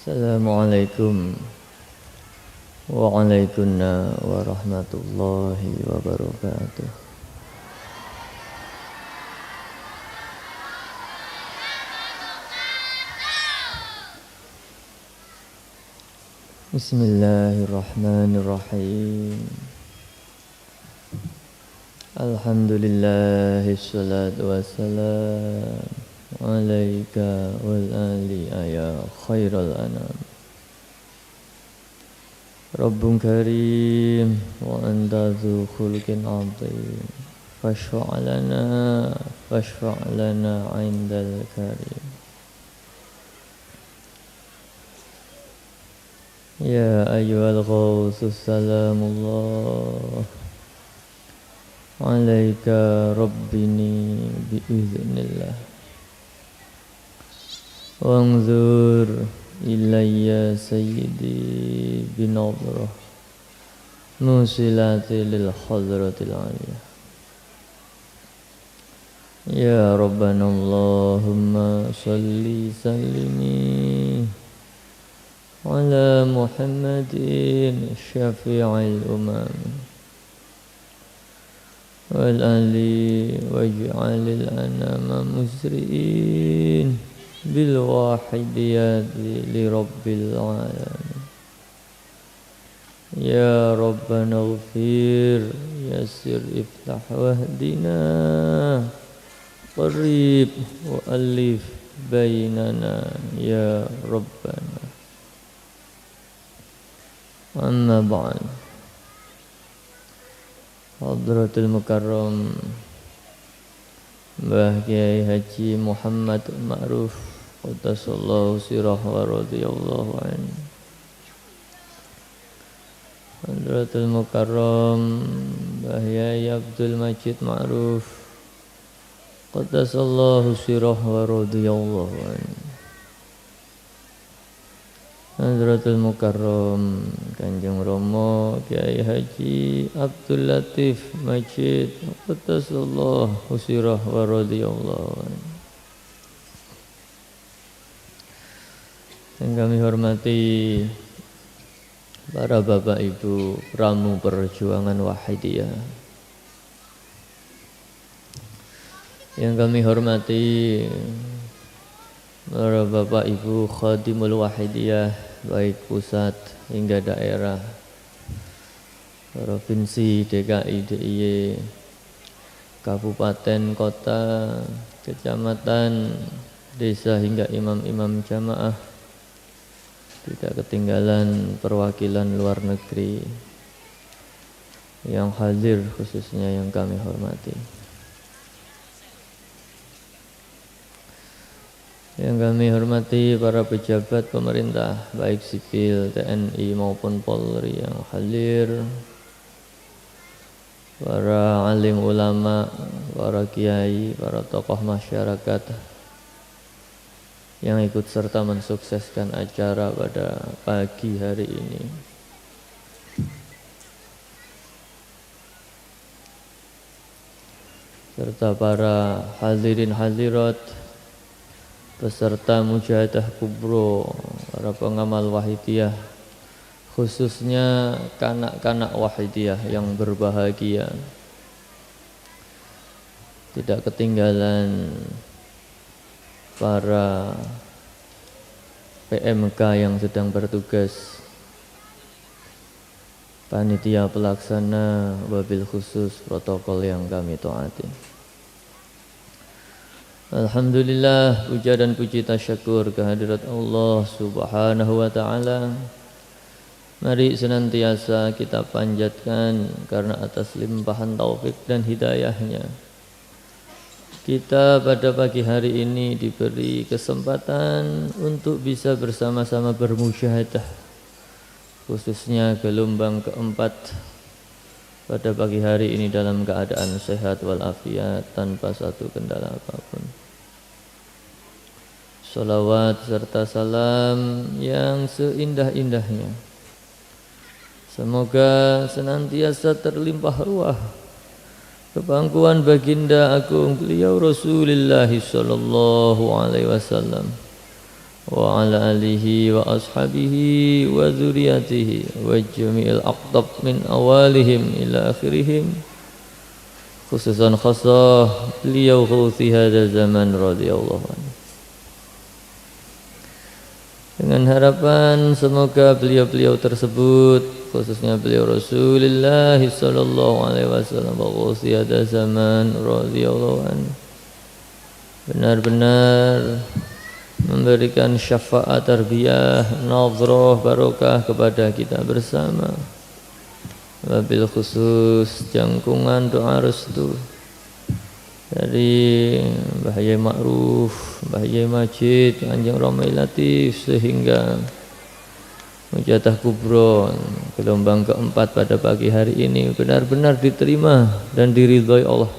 Assalamualaikum waalaikumsalam warahmatullahi wabarakatuh. Bismillahirrahmanirrahim. Alhamdulillahi salatu wassalam alaika wal ali ya khairal anam. Rabbun karim wa anta dzu khuluqin azim. Fashfa' lana 'indal karim. Ya ayyuhal ghawthu salamullah alaika rabbini biiznillah. Wanzur ilayya sayyidi binadrah musilati lil hadratil aliyah. Ya Rabbana Allahumma salli sallimi ala Muhammadin syafi'il umam wal ali waj'alil anama musri'in bil wahidiyati li rabbil alamin. Ya Rabbana ighfir yassir iftah wahdina qarib wa alif bainana ya Rabbana. Amma ba'd. Hadratul Mukarram Mbah Kiai Haji Muhammad Ma'ruf qaddasallahu sirah wa radhiyallahu anhu. Hadratul Mukarram Mbah Kiai Abdul Majid Ma'ruf qaddasallahu sirah wa radhiyallahu anhu. Hadratul Mukarram Kanjeng Rama Kiai Haji Abdul Latif Majid qaddasallahu sirah wa radhiyallahu anhu. Yang kami hormati para bapak ibu pramu perjuangan Wahidiyah. Yang kami hormati para bapak ibu khadimul Wahidiyah, baik pusat hingga daerah, provinsi, DKI, DIY, kabupaten, kota, kecamatan, desa hingga imam-imam jamaah. Tidak ketinggalan perwakilan luar negeri yang hadir, khususnya yang kami hormati. Yang kami hormati para pejabat pemerintah, baik sipil, TNI maupun Polri yang hadir, para alim ulama, para kiai, para tokoh masyarakat yang ikut serta mensukseskan acara pada pagi hari ini. Serta para hadirin hadirat, peserta mujahadah kubro, para pengamal Wahidiyah, khususnya kanak-kanak Wahidiyah yang berbahagia. Tidak ketinggalan para PMK yang sedang bertugas, panitia pelaksana, wabil khusus protokol yang kami taati. Alhamdulillah, puja dan puji tasyakur kehadirat Allah Subhanahu wa ta'ala. Mari senantiasa kita panjatkan karena atas limpahan taufik dan hidayahnya kita pada pagi hari ini diberi kesempatan untuk bisa bersama-sama bermusyahadah, khususnya gelombang keempat pada pagi hari ini dalam keadaan sehat walafiat tanpa satu kendala apapun. Salawat serta salam yang seindah-indahnya semoga senantiasa terlimpah ruah kepangkuan baginda agung beliau Rasulullah sallallahu alaihi wasallam wa ala alihi wa ashabihi wa dzurriyyatihi wa jami'il aqtab min awalihim ila akhirihim, khususan khassah beliau khulfi hadha zaman radhiyallahu anhu. Dengan harapan semoga beliau-beliau tersebut, khususnya beliau Rasulullah sallallahu alaihi wasallam khulfi hadha zaman radhiyallahu anhu, benar-benar memberikan syafaat tarbiyah, nadhrah, barokah kepada kita bersama. Wabil khusus jangkungan doa restu dari Mbah Yai Ma'ruf, Mbah Yai Majid, Kanjeng Romai Latif, sehingga Mujadah Kubro gelombang keempat pada pagi hari ini benar-benar diterima dan diridhoi Allah,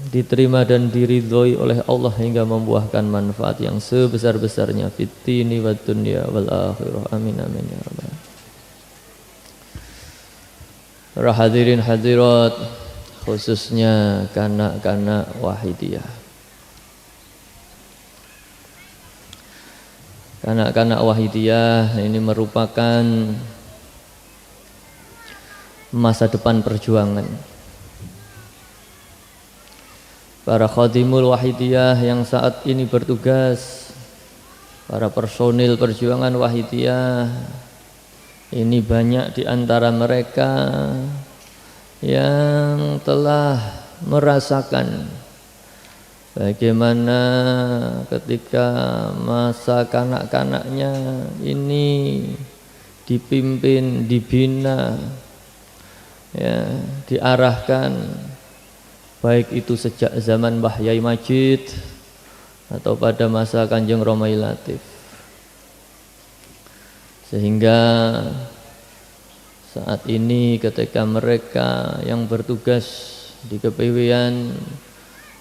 diterima dan diridhoi oleh Allah hingga membuahkan manfaat yang sebesar-besarnya fid dini wad dunya wal akhirah. Amin amin ya rabbal alamin. Para hadirin hadirat, khususnya kanak-kanak Wahidiyah. Kanak-kanak Wahidiyah ini merupakan masa depan perjuangan. Para khadimul Wahidiyah yang saat ini bertugas, para personil perjuangan Wahidiyah, ini banyak di antara mereka yang telah merasakan bagaimana ketika masa kanak-kanaknya ini dipimpin, dibina, ya, diarahkan, baik itu sejak zaman Mbah Yai Majid atau pada masa Kanjeng Romai Latif, sehingga saat ini ketika mereka yang bertugas di kepemimpinannya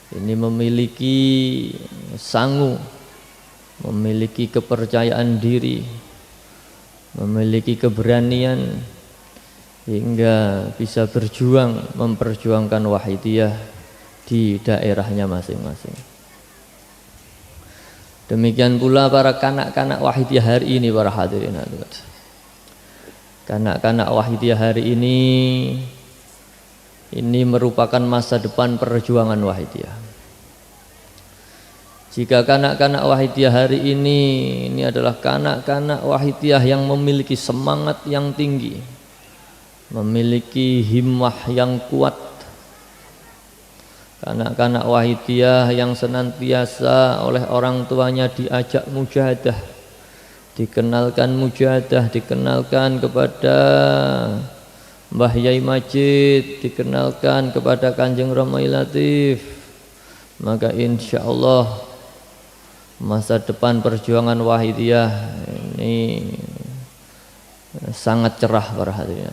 ini memiliki sangu, memiliki kepercayaan diri, memiliki keberanian hingga bisa berjuang memperjuangkan Wahidiyah di daerahnya masing-masing. Demikian pula para kanak-kanak Wahidiyah hari ini, para hadirin hadirat. Kanak-kanak Wahidiyah hari ini merupakan masa depan perjuangan Wahidiyah. Jika kanak-kanak Wahidiyah hari ini adalah kanak-kanak Wahidiyah yang memiliki semangat yang tinggi, memiliki himmah yang kuat, kanak-kanak Wahidiyah yang senantiasa oleh orang tuanya diajak mujahadah, dikenalkan mujahadah, dikenalkan kepada Mbah Yai Majid, dikenalkan kepada Kanjeng Romai Latif, maka insya Allah masa depan perjuangan Wahidiyah ini sangat cerah para hadirin.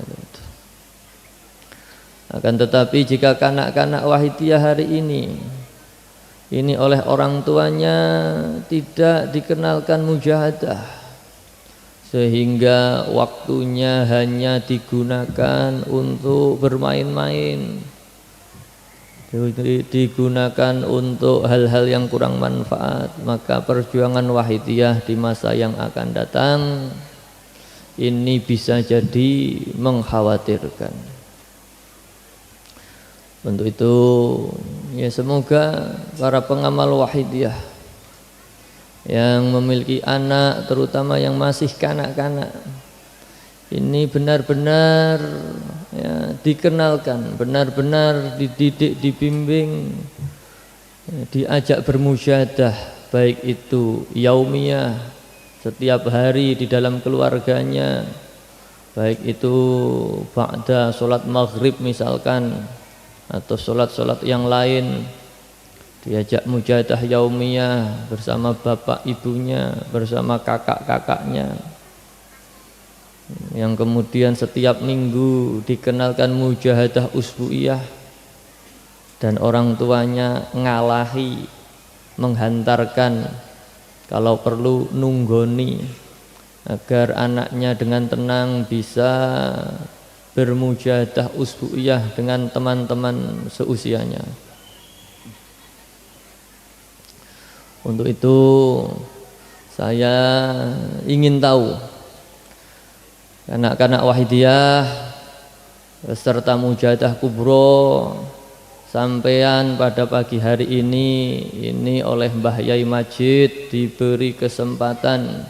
Akan tetapi jika kanak-kanak Wahidiyah hari ini oleh orang tuanya tidak dikenalkan mujahadah, sehingga waktunya hanya digunakan untuk bermain-main, digunakan untuk hal-hal yang kurang manfaat, maka perjuangan Wahidiyah di masa yang akan datang ini bisa jadi mengkhawatirkan. Untuk itu ya semoga para pengamal Wahidiyah yang memiliki anak, terutama yang masih kanak-kanak, ini benar-benar ya, dikenalkan, benar-benar dididik, dibimbing, diajak bermujahadah, baik itu yaumiyah, setiap hari di dalam keluarganya, baik itu ba'da sholat maghrib misalkan, atau sholat-sholat yang lain, diajak mujahadah yaumiyah bersama bapak ibunya, bersama kakak-kakaknya, yang kemudian setiap minggu dikenalkan mujahadah usbu'iyah, dan orang tuanya ngalahi, menghantarkan, kalau perlu nunggoni, agar anaknya dengan tenang bisa bermujahadah usbu'iyah dengan teman-teman seusianya. Untuk itu Saya ingin tahu anak-anak Wahidiyah beserta Mujahadah Kubro sampean pada pagi hari ini oleh Mbah Yai Majid diberi kesempatan,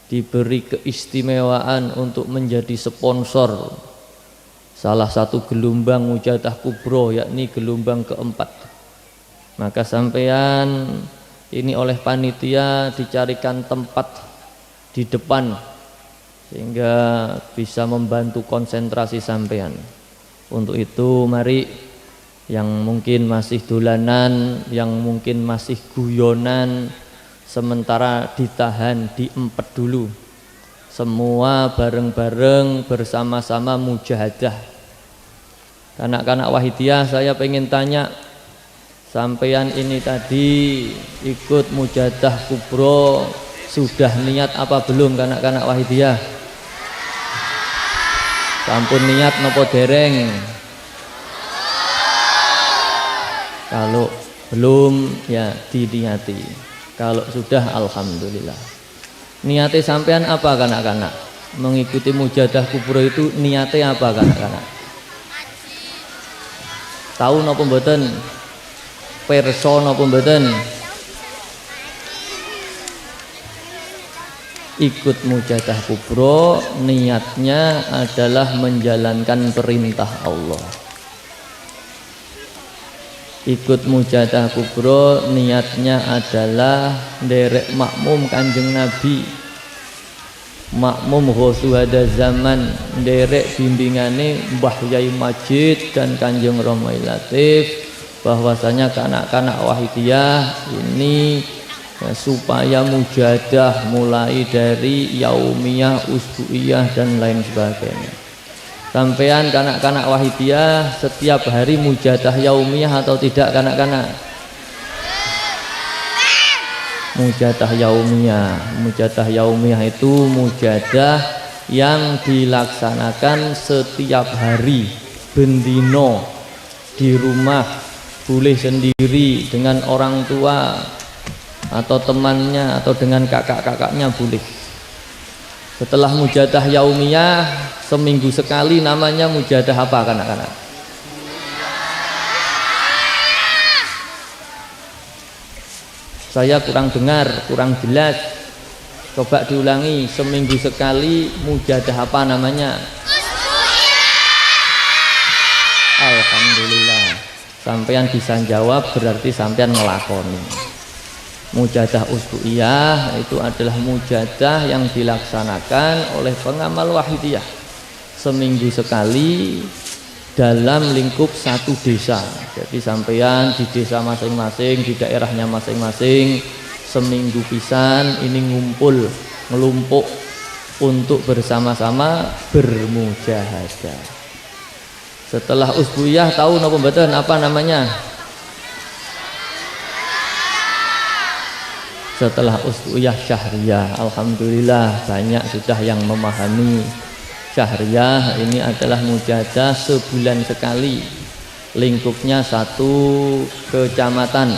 diberi keistimewaan untuk menjadi sponsor salah satu gelombang Mujahadah Kubro, yakni gelombang keempat. Maka sampean ini oleh panitia dicarikan tempat di depan sehingga bisa membantu konsentrasi sampean. Untuk itu mari yang mungkin masih dolanan, yang mungkin masih guyonan, sementara ditahan, diempet dulu. Semua bareng-bareng bersama-sama mujahadah. Anak-anak Wahidiyah, saya pengen tanya, sampean ini tadi ikut Mujahadah Kubro sudah niat apa belum kanak-kanak Wahidiyah? Sampun niat nopo dereng? Kalau belum ya diniati. Kalau sudah alhamdulillah. Niate sampean apa kanak-kanak? Mengikuti Mujahadah Kubro itu niate apa kanak-kanak? Tahu nopo mboten? Perso napa mboten? Ikut Mujahadah Kubro niatnya adalah menjalankan perintah Allah. Ikut Mujahadah Kubro niatnya adalah nderek makmum Kanjeng Nabi, makmum Ghosuhada zaman, nderek bimbingane Mbah Yai Majid dan Kanjeng Romai Latif, bahwasanya kanak-kanak Wahidiyah ini supaya mujahadah mulai dari yaumiyah, usbuiyah dan lain sebagainya. Sampean kanak-kanak Wahidiyah setiap hari mujahadah yaumiyah atau tidak kanak-kanak? Mujahadah yaumiyah. Mujahadah yaumiyah itu mujahadah yang dilaksanakan setiap hari, bendino, di rumah, boleh sendiri dengan orang tua atau temannya atau dengan kakak-kakaknya boleh. Setelah mujahadah yaumiyah seminggu sekali namanya mujahadah apa kanak-kanak? Saya kurang dengar, kurang jelas. Coba diulangi, seminggu sekali mujahadah apa namanya? Alhamdulillah. Sampean bisa jawab berarti sampean ngelakoni. Mujahadah usbuiyah itu adalah mujahadah yang dilaksanakan oleh pengamal Wahidiyah seminggu sekali dalam lingkup satu desa. Jadi sampean di desa masing-masing, di daerahnya masing-masing, seminggu pisan ini ngumpul, ngelumpuk untuk bersama-sama bermujahadah. Setelah usbuiyah tahu napa mboten apa namanya? Setelah usbuiyah syahriyah. Alhamdulillah banyak sudah yang memahami. Syahriyah ini adalah mujahadah sebulan sekali. Lingkupnya satu kecamatan.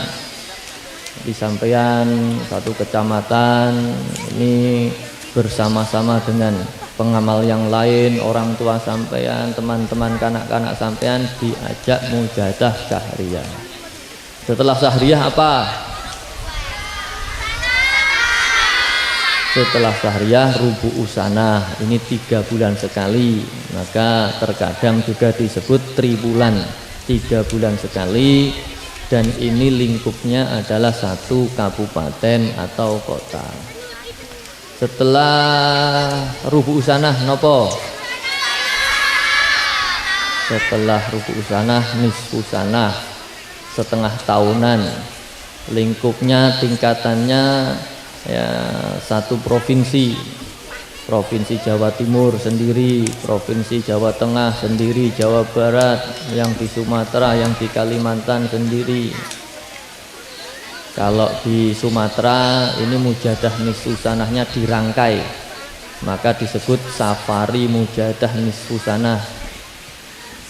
Di sampean satu kecamatan ini bersama-sama dengan pengamal yang lain, orang tua sampean, teman-teman kanak-kanak sampean diajak mujahadah syahriyah. Setelah syahriyah apa? Setelah syahriyah rubu usanah, ini 3 bulan sekali. Maka terkadang juga disebut tribulan, 3 bulan sekali. Dan ini lingkupnya adalah satu kabupaten atau kota. Setelah rubu usanah nopo? Setelah rubu usanah nisfu sanah, setengah tahunan. Lingkupnya tingkatannya ya satu provinsi. Provinsi Jawa Timur sendiri, Provinsi Jawa Tengah sendiri, Jawa Barat, yang di Sumatera, yang di Kalimantan sendiri. Kalau di Sumatera ini mujahadah nisfu sanahnya dirangkai, maka disebut safari mujahadah nisfu sanah.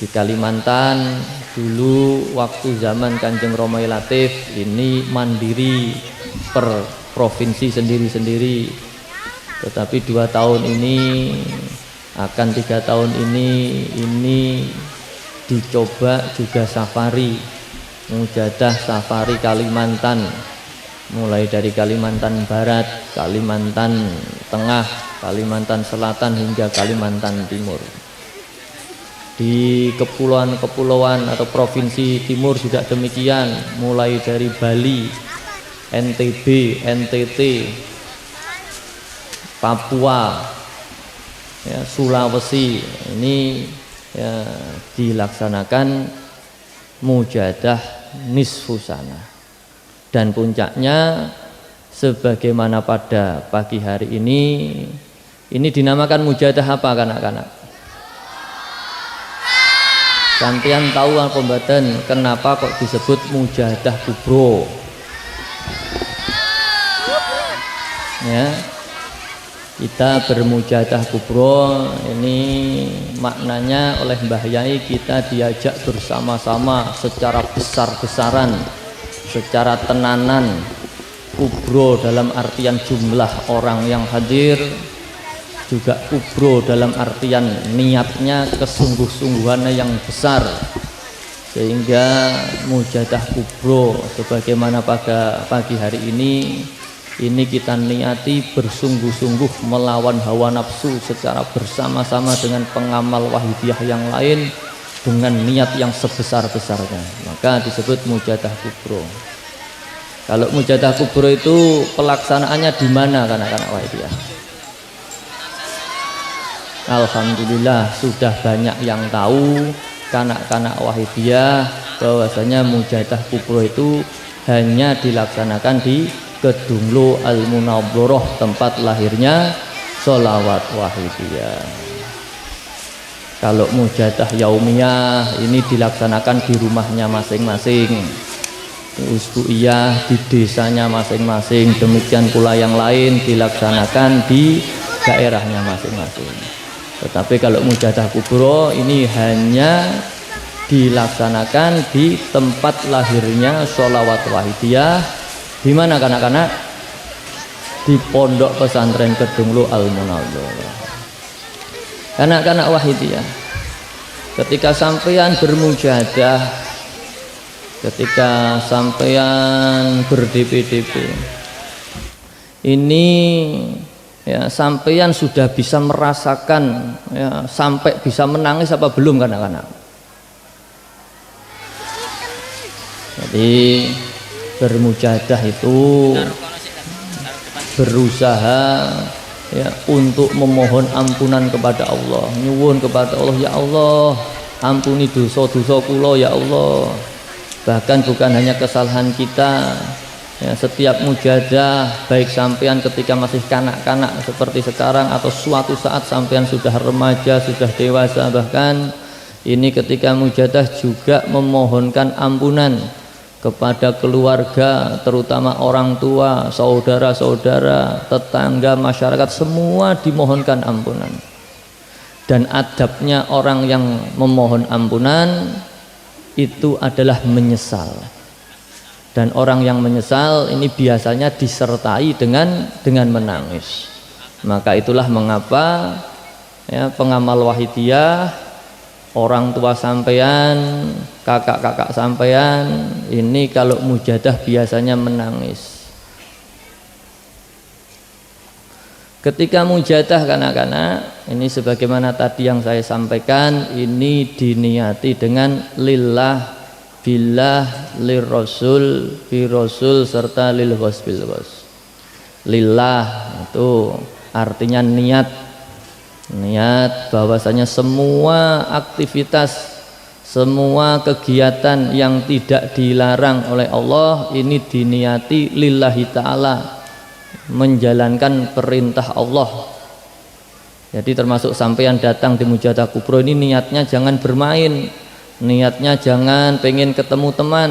Di Kalimantan dulu waktu zaman Kanjeng Romai Latif ini mandiri per provinsi sendiri-sendiri. Tetapi 2 tahun ini akan 3 tahun ini dicoba juga safari, mujadah safari Kalimantan, mulai dari Kalimantan Barat, Kalimantan Tengah, Kalimantan Selatan hingga Kalimantan Timur. Di kepulauan-kepulauan atau provinsi timur juga demikian, mulai dari Bali, NTB, NTT, Papua, ya, Sulawesi, ini ya, dilaksanakan mujadah nisfu sana. Dan puncaknya sebagaimana pada pagi hari ini dinamakan mujadah apa kanak-kanak? Sampeyan tahu apa mboten kenapa kok disebut mujadah kubro? Ya, kita bermujadah kubro ini maknanya oleh Mbah Yai kita diajak bersama-sama secara besar-besaran, secara tenanan. Kubro dalam artian jumlah orang yang hadir, juga kubro dalam artian niatnya, kesungguh-sungguhannya yang besar, sehingga mujadah kubro sebagaimana pada pagi hari ini kita niati bersungguh-sungguh melawan hawa nafsu secara bersama-sama dengan pengamal wahidiyah yang lain dengan niat yang sebesar-besarnya, maka disebut mujadah kubro. Kalau mujadah kubro itu pelaksanaannya di mana kanak-kanak wahidiyah? Alhamdulillah sudah banyak yang tahu kanak-kanak wahidiyah bahwasanya mujadah kubro itu hanya dilaksanakan di Kedunglo Al-Munawwarah, tempat lahirnya sholawat wahidiyah. Kalau mujadah yaumiyah ini dilaksanakan di rumahnya masing-masing, usbu'iyah di desanya masing-masing, demikian pula yang lain dilaksanakan di daerahnya masing-masing. Tetapi kalau mujadah kubro ini hanya dilaksanakan di tempat lahirnya sholawat wahidiyah. Di mana kanak-kanak? Di Pondok Pesantren Kedunglo Al-Munawwarah. Kanak-kanak wahidiyah, ketika sampeyan bermujadah, ketika sampeyan ber-DP-DP, ini ya, sampeyan sudah bisa merasakan ya, sampai bisa menangis apa belum kanak-kanak? Jadi bermujadah itu berusaha ya untuk memohon ampunan kepada Allah, nyuwun kepada Allah, ya Allah ampuni dosa-dosa kula ya Allah. Bahkan bukan hanya kesalahan kita ya, setiap mujadah baik sampean ketika masih kanak-kanak seperti sekarang atau suatu saat sampean sudah remaja, sudah dewasa, bahkan ini ketika mujadah juga memohonkan ampunan kepada keluarga, terutama orang tua, saudara-saudara, tetangga, masyarakat, semua dimohonkan ampunan. Dan adabnya orang yang memohon ampunan itu adalah menyesal. Dan orang yang menyesal ini biasanya disertai dengan menangis. Maka itulah mengapa ya, pengamal wahidiyah, orang tua sampean, kakak-kakak sampean ini kalau mujadah biasanya menangis. Ketika mujadah kanak-kanak, ini sebagaimana tadi yang saya sampaikan, ini diniati dengan lillah, billah, lirrasul, birrasul, serta lil ghos bil ghos. Lillah itu artinya niat bahwasanya semua aktivitas, semua kegiatan yang tidak dilarang oleh Allah ini diniati lillahi ta'ala, menjalankan perintah Allah. Jadi termasuk sampeyan datang di mujadah kubro ini niatnya jangan bermain, niatnya jangan pengen ketemu teman,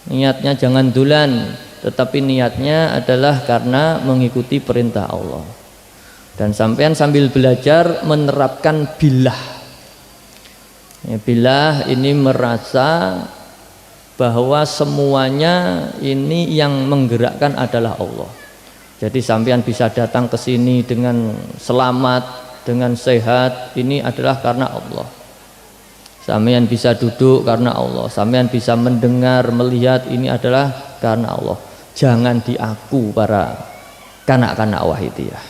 niatnya jangan dulan, tetapi niatnya adalah karena mengikuti perintah Allah. Dan sampean sambil belajar menerapkan billah ya, billah ini merasa bahwa semuanya ini yang menggerakkan adalah Allah. Jadi sampean bisa datang ke sini dengan selamat, dengan sehat, ini adalah karena Allah. Sampean bisa duduk karena Allah, sampean bisa mendengar, melihat, ini adalah karena Allah. Jangan diaku para kanak-kanak Wahidiyah.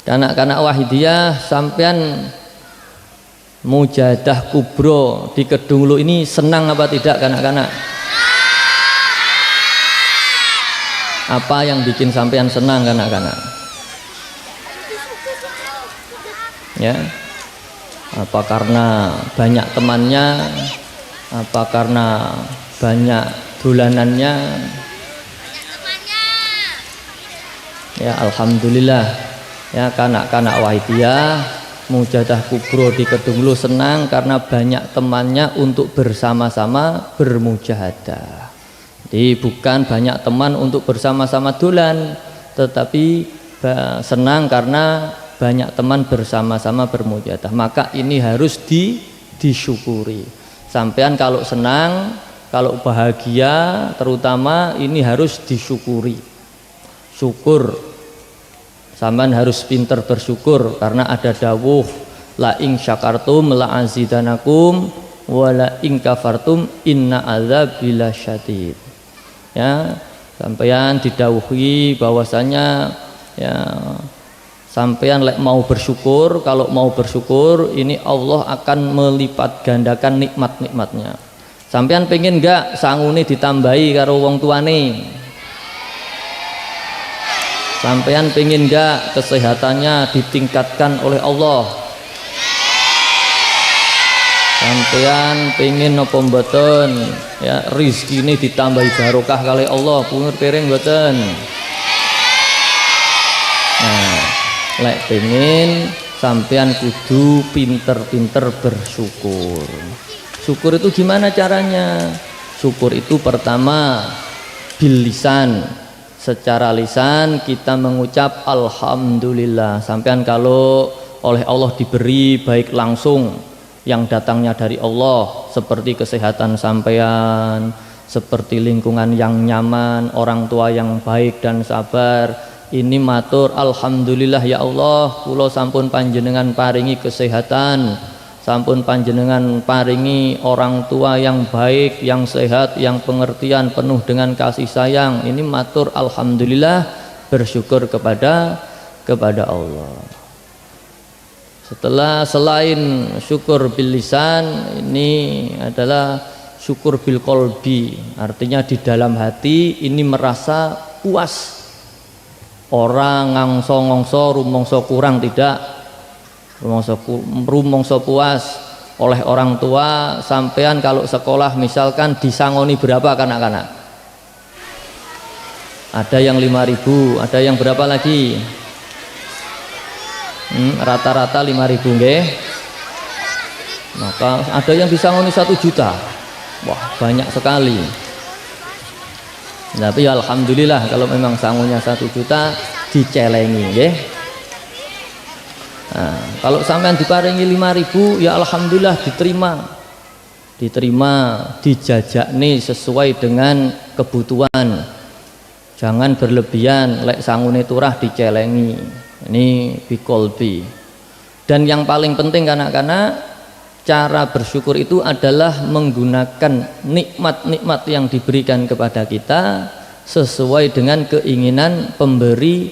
Kanak-kanak Wahidiyah, sampean mujahadah kubro di Kedunglu ini senang apa tidak kanak-kanak? Apa yang bikin sampean senang kanak-kanak? Ya, apa karena banyak temannya? Apa karena banyak dolanannya? Ya, alhamdulillah. Ya, kanak-kanak Wahidiyah mujahadah kubro di Kedunglu senang karena banyak temannya untuk bersama-sama bermujahadah. Jadi bukan banyak teman untuk bersama-sama dolan, tetapi senang karena banyak teman bersama-sama bermujahadah. Maka ini harus disyukuri. Sampean kalau senang, kalau bahagia, terutama ini harus disyukuri. Syukur. Sampean harus pintar bersyukur karena ada dawuh la ing syakartum la azidanakum wa la ing kafartum inna adzabi lasyadid. Ya, sampean didawuhi bahwasanya ya sampean mau bersyukur, kalau mau bersyukur ini Allah akan melipat gandakan nikmat-nikmatnya. Sampean pengen enggak sangune ditambahi karo wong tuane? Sampean pengen enggak kesehatannya ditingkatkan oleh Allah? Sampean pengen napa mboten ya rezeki ini ditambahi barokah kali Allah pungur piring mboten? Nah, lek pengen sampean kudu pinter-pinter bersyukur. Syukur itu gimana caranya? Syukur itu pertama bil lisan. Secara lisan kita mengucap alhamdulillah. Sampean kalau oleh Allah diberi baik langsung yang datangnya dari Allah, seperti kesehatan sampean, seperti lingkungan yang nyaman, orang tua yang baik dan sabar, ini matur alhamdulillah ya Allah, kula sampun panjenengan paringi kesehatan, sampun panjenengan paringi orang tua yang baik, yang sehat, yang pengertian, penuh dengan kasih sayang. Ini matur alhamdulillah, bersyukur kepada Allah. Setelah selain syukur bil lisan, ini adalah syukur bil qalbi. Artinya di dalam hati ini merasa puas. Orang ngongso rumongso kurang tidak, rumongso puas oleh orang tua. Sampean kalau sekolah misalkan disangoni berapa kanak-kanak? Ada yang 5.000, ada yang berapa lagi? Rata-rata 5.000 nggih. Maka ada yang disangoni 1 juta. Wah, banyak sekali. Tapi alhamdulillah kalau memang sangunya 1 juta dicelengi nggih. Nah, kalau sampean diparingi 5.000 ya alhamdulillah diterima, dijajakne sesuai dengan kebutuhan. Jangan berlebihan, lek sangune turah dicelengi. Ini biqolbi. Dan yang paling penting kanak-kanak, cara bersyukur itu adalah menggunakan nikmat-nikmat yang diberikan kepada kita sesuai dengan keinginan pemberi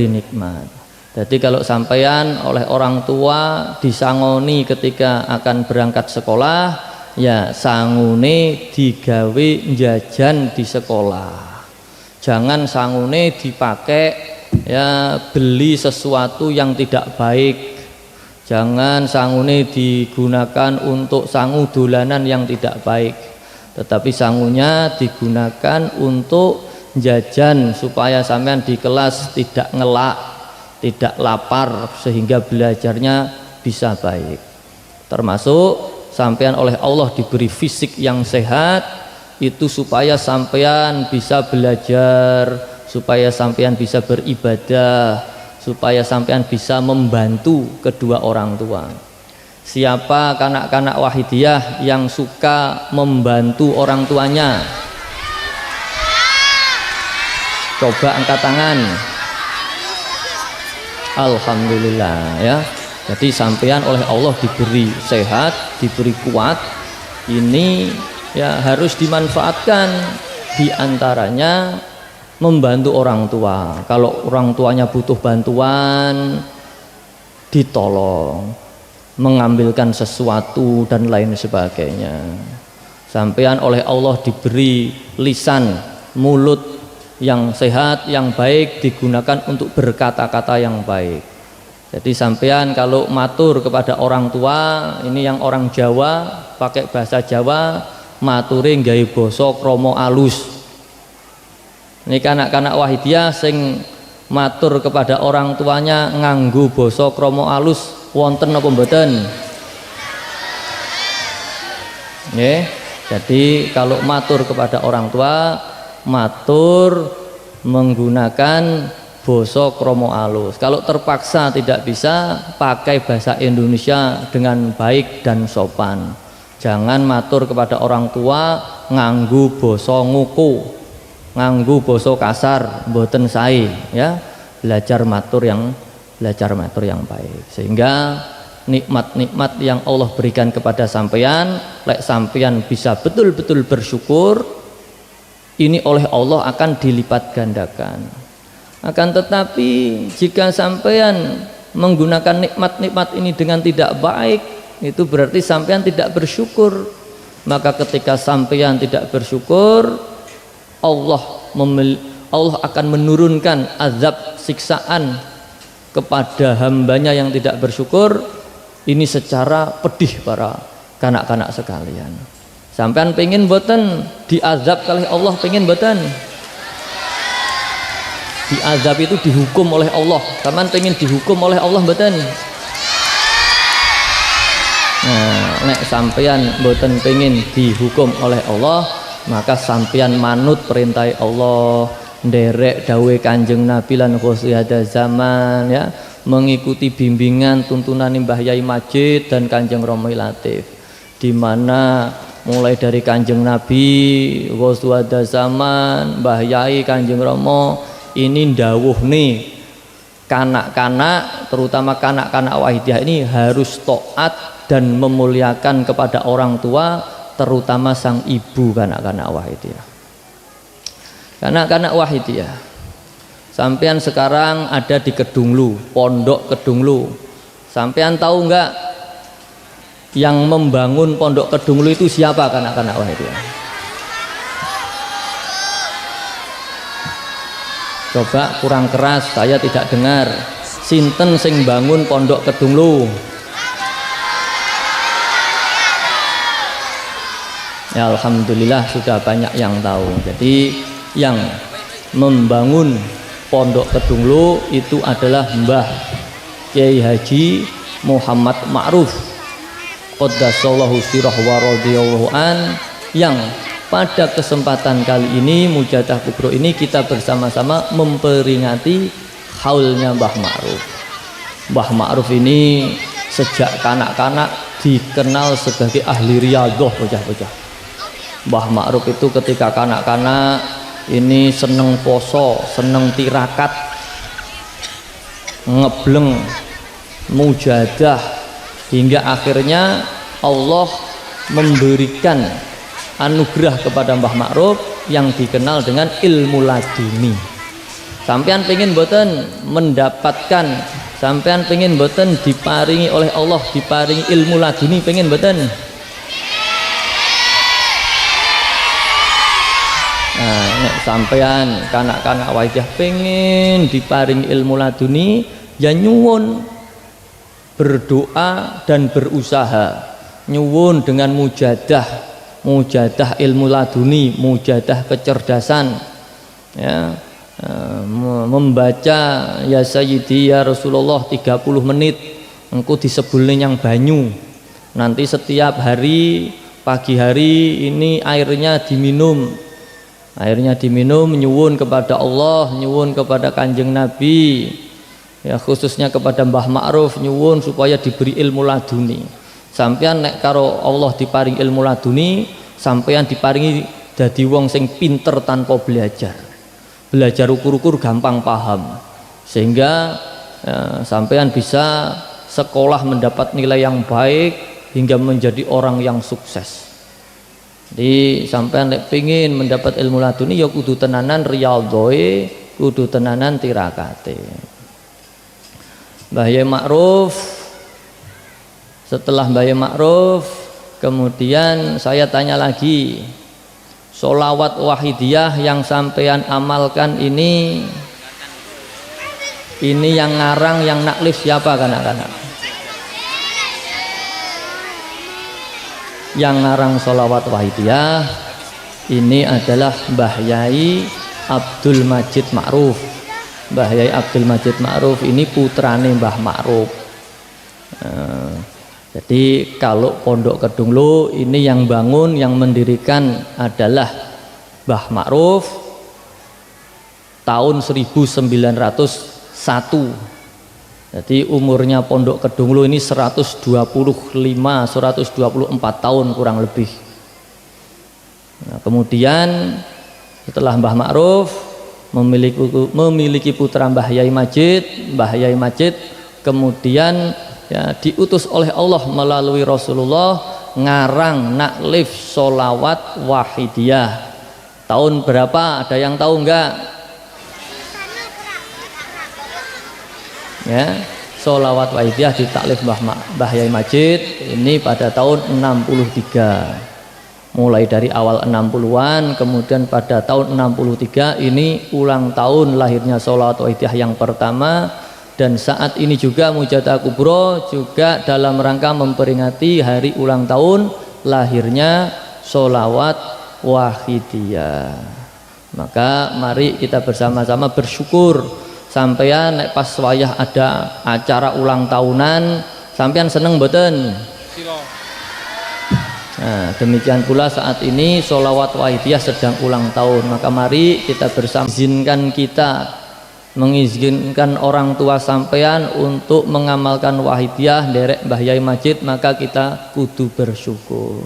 nikmat. Jadi kalau sampean oleh orang tua disangoni ketika akan berangkat sekolah, ya sangune digawe jajan di sekolah. Jangan sangune dipakai ya beli sesuatu yang tidak baik. Jangan sangune digunakan untuk sangu dolanan yang tidak baik, tetapi sangunya digunakan untuk jajan supaya sampean di kelas tidak ngelak, tidak lapar, sehingga belajarnya bisa baik. Termasuk sampean oleh Allah diberi fisik yang sehat, itu supaya sampean bisa belajar, supaya sampean bisa beribadah, supaya sampean bisa membantu kedua orang tua. Siapa kanak-kanak Wahidiyah yang suka membantu orang tuanya? Coba angkat tangan. Alhamdulillah ya. Jadi sampean oleh Allah diberi sehat, diberi kuat. Ini ya harus dimanfaatkan, diantaranya membantu orang tua. Kalau orang tuanya butuh bantuan, ditolong, mengambilkan sesuatu dan lain sebagainya. Sampean oleh Allah diberi lisan, mulut yang sehat, yang baik, digunakan untuk berkata-kata yang baik. Jadi sampean kalau matur kepada orang tua, ini yang orang Jawa pakai bahasa Jawa, maturi nggawe basa krama alus. Ini kanak-kanak Wahidiyah sing matur kepada orang tuanya nganggo basa krama alus wonten apa mboten? Nggih. Jadi kalau matur kepada orang tua, matur menggunakan basa krama alus. Kalau terpaksa tidak bisa, pakai bahasa Indonesia dengan baik dan sopan. Jangan matur kepada orang tua nganggo basa nguku, nganggo basa kasar, mboten sae ya. Belajar matur yang baik. Sehingga nikmat-nikmat yang Allah berikan kepada sampeyan, lek sampeyan bisa betul-betul bersyukur, ini oleh Allah akan dilipat gandakan. Akan tetapi jika sampeyan menggunakan nikmat-nikmat ini dengan tidak baik, itu berarti sampeyan tidak bersyukur. Maka ketika sampeyan tidak bersyukur, Allah akan menurunkan azab siksaan kepada hambanya yang tidak bersyukur. Ini secara pedih para kanak-kanak sekalian. Sampean pengen boten diazab oleh Allah, pengen boten? Diazab itu dihukum oleh Allah. Sampean pengen dihukum oleh Allah boten? Nah, nek sampean boten pengen dihukum oleh Allah, maka sampean manut perintah Allah, nderek dawuh Kanjeng Nabi lan khusyada zaman ya, mengikuti bimbingan tuntunan Mbah Yai Majid dan Kanjeng Romo Latif, di mana mulai dari Kanjeng Nabi, khusyada zaman, Mbah Yai, Kanjeng Romo ini ndawuh nih kanak-kanak, terutama kanak-kanak Wahidiyah ini harus taat dan memuliakan kepada orang tua, terutama sang ibu kanak-kanak Wahidiyah. Kanak-kanak Wahidiyah, sampean sekarang ada di Kedunglu, Pondok Kedunglu. Sampean tahu enggak yang membangun Pondok Kedunglu itu siapa kanak-kanak Wahidiyah? Coba kurang keras, saya tidak dengar. Sinten sing bangun Pondok Kedunglu? Ya alhamdulillah sudah banyak yang tahu. Jadi yang membangun Pondok Kedunglu itu adalah Mbah Kiai Haji Muhammad Ma'ruf Qaddasallahu sirah wa radhiyallahu an, yang pada kesempatan kali ini Mujadah Kubro ini kita bersama-sama memperingati haulnya Mbah Ma'ruf. Mbah Ma'ruf ini sejak kanak-kanak dikenal sebagai ahli riyadhah bocah-bocah. Mbah Ma'ruf itu ketika kanak-kanak ini seneng poso, seneng tirakat, ngebleng, mujadah, hingga akhirnya Allah memberikan anugerah kepada Mbah Ma'ruf yang dikenal dengan ilmu laduni. Sampean pengen boten mendapatkan, sampean pengen boten diparingi oleh Allah, diparingi ilmu laduni, pengen boten? Nah, nek sampean kanak-kanak Wahidiyah pengen diparingi ilmu laduni, ya nyuwun, berdoa dan berusaha, nyuwun dengan mujadah ilmu laduni, mujadah kecerdasan ya, membaca ya Sayyidi ya Rasulullah 30 menit engkau disebulin yang banyu, nanti setiap hari pagi hari ini airnya diminum, nyuwun kepada Allah, nyuwun kepada Kanjeng Nabi ya, khususnya kepada Mbah Ma'ruf, nyuwun supaya diberi ilmu laduni. Sampeyan nek karo Allah diparingi ilmu laduni, sampeyan diparingi dadi wong sing pinter tanpa belajar. belajar ukur-ukur gampang paham, sehingga sampean bisa sekolah mendapat nilai yang baik hingga menjadi orang yang sukses. Jadi sampean nek pengin mendapat ilmu laduni ya kudu tenanan riyadhoe, kudu tenanan tirakate. Mbah Yai Ma'ruf, setelah Mbah Yai Ma'ruf kemudian saya tanya lagi, sholawat wahidiyah yang sampean amalkan ini yang ngarang, yang naklif siapa kanak-kanak? Yang ngarang sholawat wahidiyah ini adalah Mbah Yai Abdul Majid Ma'ruf. Mbah Yai Abdul Majid Ma'ruf ini putrane Mbah Ma'ruf. Jadi kalau Pondok Kedunglo ini yang bangun, yang mendirikan adalah Mbah Ma'ruf tahun 1901. Jadi umurnya Pondok Kedunglo ini 124 tahun kurang lebih. Nah, kemudian setelah Mbah Ma'ruf memiliki putra Mbah Yai Majid, Mbah Yai Majid kemudian ya diutus oleh Allah melalui Rasulullah ngarang naklif sholawat wahidiyah. Tahun berapa? Ada yang tahu enggak? Ya, sholawat wahidiyah ditaklif Mbah Yai Majid ini pada tahun 63. Mulai dari awal 60-an, kemudian pada tahun 63 ini ulang tahun lahirnya sholawat wahidiyah yang pertama. Dan saat ini juga Mujadah Kubro juga dalam rangka memperingati hari ulang tahun lahirnya sholawat wahidiyah. Maka mari kita bersama-sama bersyukur. Sampean nek pas wayah ada acara ulang tahunan, sampean seneng mboten? Nah, demikian pula saat ini sholawat wahidiyah sedang ulang tahun. Maka mari kita bersama mengizinkan orang tua sampean untuk mengamalkan wahidiyah derek Mbah Yai Majid, maka kita kudu bersyukur.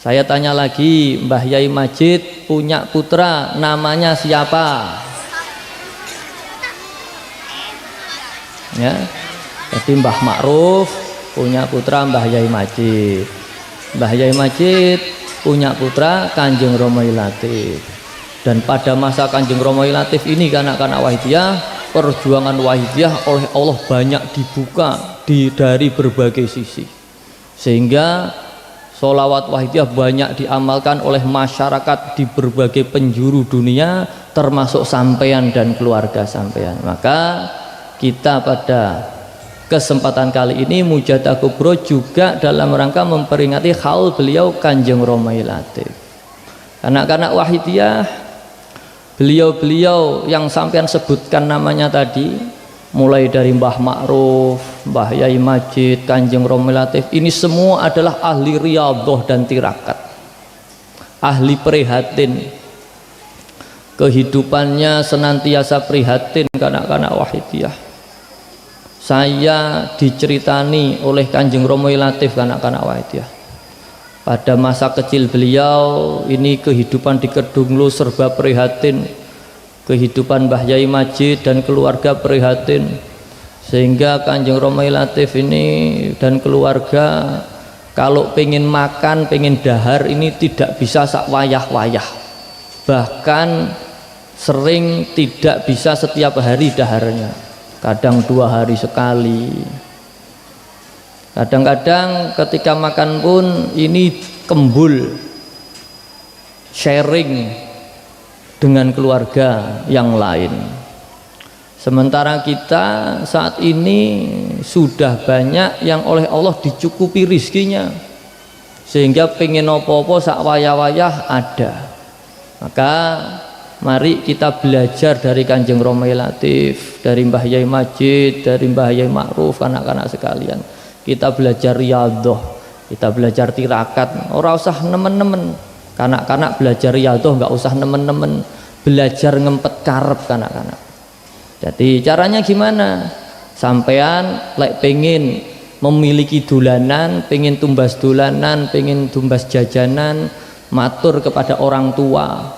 Saya tanya lagi, Mbah Yai Majid punya putra namanya siapa? Ya, jadi Mbah Ma'ruf punya putra Mbah Yai Majid, Mbah Yai Majid punya putra Kanjeng Romo'i Latif. Dan pada masa Kanjeng Romo'i Latif ini kanak-kanak wahidiyah, perjuangan wahidiyah oleh Allah banyak dibuka dari berbagai sisi, sehingga sholawat wahidiyah banyak diamalkan oleh masyarakat di berbagai penjuru dunia, termasuk sampean dan keluarga sampean. Maka kita pada kesempatan kali ini Mujadah Kubro juga dalam rangka memperingati haul beliau Kanjeng Romo'i Latif. Anak-anak wahidiyah, beliau-beliau yang sampean sebutkan namanya tadi, mulai dari Mbah Ma'ruf, Mbah Yai Majid, Kanjeng Romo'i Latif, ini semua adalah ahli riyadhah dan tirakat, ahli prihatin. Kehidupannya senantiasa prihatin kanak-kanak wahidiyah. Saya diceritani oleh Kanjeng Romo'i Latif kanak-kanak wahidiyah. Pada masa kecil beliau ini kehidupan di Kedunglo serba prihatin. Kehidupan Mbah Yai Majid dan keluarga prihatin. Sehingga Kanjeng Romo'i Latif ini dan keluarga kalau pengen makan, pengen dahar ini tidak bisa sak wayah-wayah. Bahkan sering tidak bisa setiap hari daharnya. Kadang 2 hari sekali. Kadang-kadang ketika makan pun ini kembul sharing dengan keluarga yang lain. Sementara kita saat ini sudah banyak yang oleh Allah dicukupi rizkinya, sehingga pengen apa-apa sak wayah-wayah ada. Maka mari kita belajar dari Kanjeng Romo'i Latif, dari Mbah Yai Majid, dari Mbah Yai Ma'ruf, anak-anak sekalian. Kita belajar riyadhah, kita belajar tirakat. Ora usah nemen-nemen. Kanak-kanak belajar riyadhah enggak usah nemen-nemen. Belajar ngempet karep kanak-kanak. Jadi caranya gimana? Sampean lek pengen memiliki dolanan, pengen tumbas dolanan, pengen tumbas jajanan, matur kepada orang tua.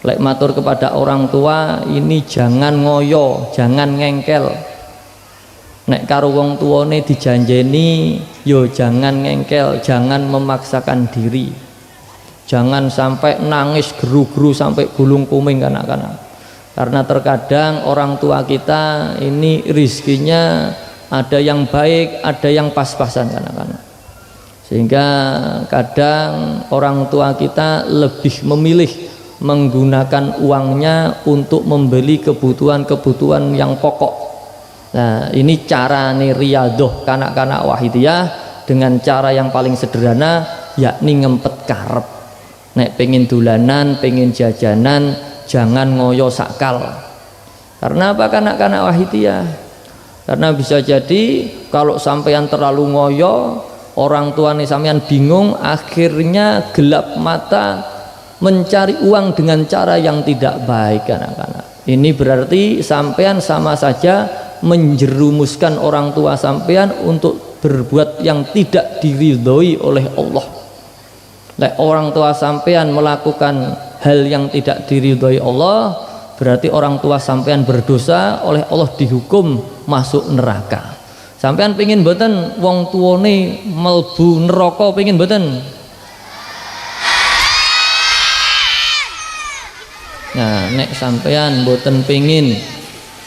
Lek matur kepada orang tua ini jangan ngoyo, jangan ngengkel. Nek karo wong tuane dijanjeni yo jangan ngengkel, jangan memaksakan diri. Jangan sampai nangis geru-geru sampai gulung kuming kanak-kanak. Karena terkadang orang tua kita ini rizkinya ada yang baik, ada yang pas-pasan kanak-kanak. Sehingga kadang orang tua kita lebih memilih menggunakan uangnya untuk membeli kebutuhan-kebutuhan yang pokok. Nah, ini cara nih riyadoh kanak-kanak wahidiyah dengan cara yang paling sederhana, yakni ngempet karep. Nek pengen dolanan, pengen jajanan, jangan ngoyo sakal. Karena apa kanak-kanak wahidiyah? Karena bisa jadi kalau sampean terlalu ngoyo, orang tua nih sampean bingung, akhirnya gelap mata mencari uang dengan cara yang tidak baik anak-anak. Ini berarti sampean sama saja menjerumuskan orang tua sampean untuk berbuat yang tidak diridhoi oleh Allah. Lek orang tua sampean melakukan hal yang tidak diridhoi Allah, berarti orang tua sampean berdosa, oleh Allah dihukum masuk neraka. Sampean pengin mboten wong tuane mlebu neraka, pengin mboten? Nah, nek sampean mboten pengin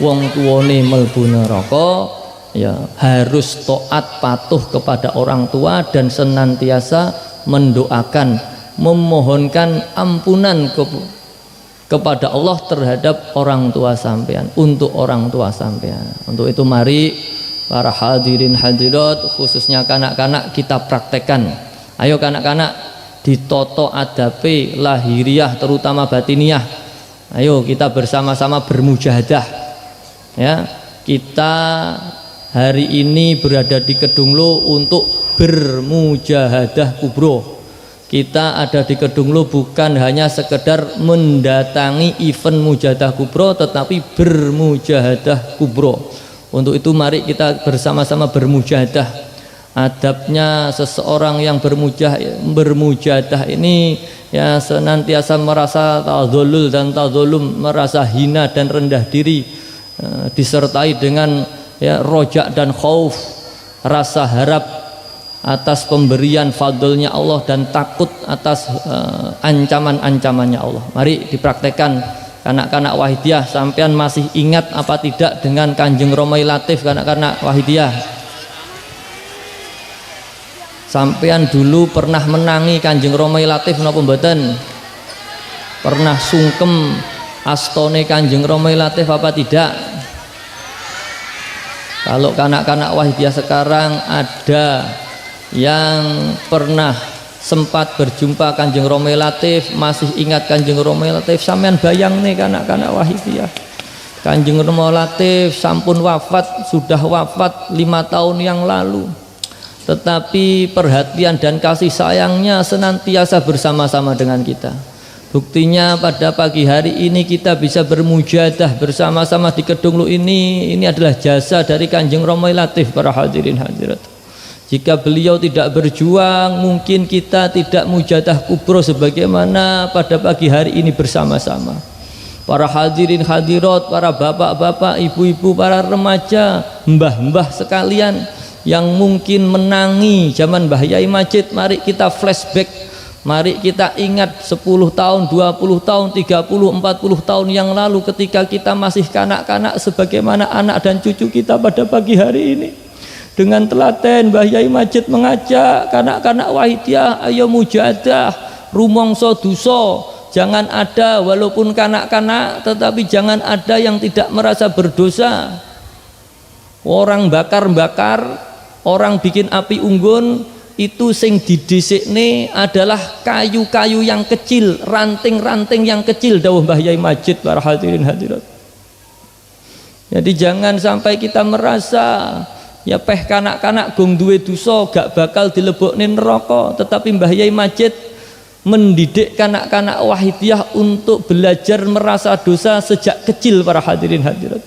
wong tuane mlebu neraka, ya harus taat patuh kepada orang tua dan senantiasa mendoakan, memohonkan ampunan kepada Allah terhadap orang tua sampean, untuk orang tua sampean. Untuk itu mari para hadirin hadirat, khususnya kanak-kanak, kita praktekkan. Ayo kanak-kanak, ditoto adabe lahiriah terutama batiniyah. Ayo kita bersama-sama bermujahadah. Ya, kita hari ini berada di Kedunglo untuk bermujahadah kubro. Kita ada di Kedunglo bukan hanya sekedar mendatangi event mujahadah kubro, tetapi bermujahadah kubro. Untuk itu mari kita bersama-sama bermujahadah. Adabnya seseorang yang bermujahadah ini ya senantiasa merasa tadzallul dan tadzallum, merasa hina dan rendah diri, disertai dengan ya rojak dan khauf, rasa harap atas pemberian fadlnya Allah dan takut atas ancaman-ancamannya Allah. Mari dipraktekkan kanak-kanak wahidiyah. Sampean masih ingat apa tidak dengan Kanjeng Romai Latif kanak-kanak wahidiyah? Sampean dulu pernah menangi Kanjeng Romai Latif napa mboten? Pernah sungkem astone Kanjeng Romai Latif apa tidak? Kalau kanak-kanak wahidiyah sekarang ada yang pernah sempat berjumpa Kanjeng Romai Latif, masih ingat Kanjeng Romai Latif, sampean bayang nih kanak-kanak wahidiyah, Kanjeng Romai Latif sampun wafat, sudah wafat 5 tahun yang lalu, tetapi perhatian dan kasih sayangnya senantiasa bersama-sama dengan kita. Buktinya pada pagi hari ini kita bisa bermujahadah bersama-sama di Kedunglo ini adalah jasa dari Kanjeng Romai Latif para hadirin hadirat. Jika beliau tidak berjuang, mungkin kita tidak mujahadah kubro sebagaimana pada pagi hari ini bersama-sama. Para hadirin hadirat, para bapak-bapak, ibu-ibu, para remaja, mbah-mbah sekalian yang mungkin menangi zaman Mbah Yai Majid, mari kita flashback, mari kita ingat 10 tahun, 20 tahun, 30, 40 tahun yang lalu ketika kita masih kanak-kanak, sebagaimana anak dan cucu kita pada pagi hari ini. Dengan telaten Mbah Yai Majid mengajak kanak-kanak wahidiyah, ayo mujahadah, rumangsa dosa jangan ada, walaupun kanak-kanak tetapi jangan ada yang tidak merasa berdosa. Orang bakar-bakar, orang bikin api unggun, itu sing didhisikne adalah kayu-kayu yang kecil, ranting-ranting yang kecil, dawuh Mbah Yai Majid para hadirin hadirat. Jadi jangan sampai kita merasa ya peh kanak-kanak gong duwe dosa gak bakal dilebokne neraka, tetapi Mbah Yai Majid mendidik kanak-kanak wahidiyah untuk belajar merasa dosa sejak kecil para hadirin hadirat.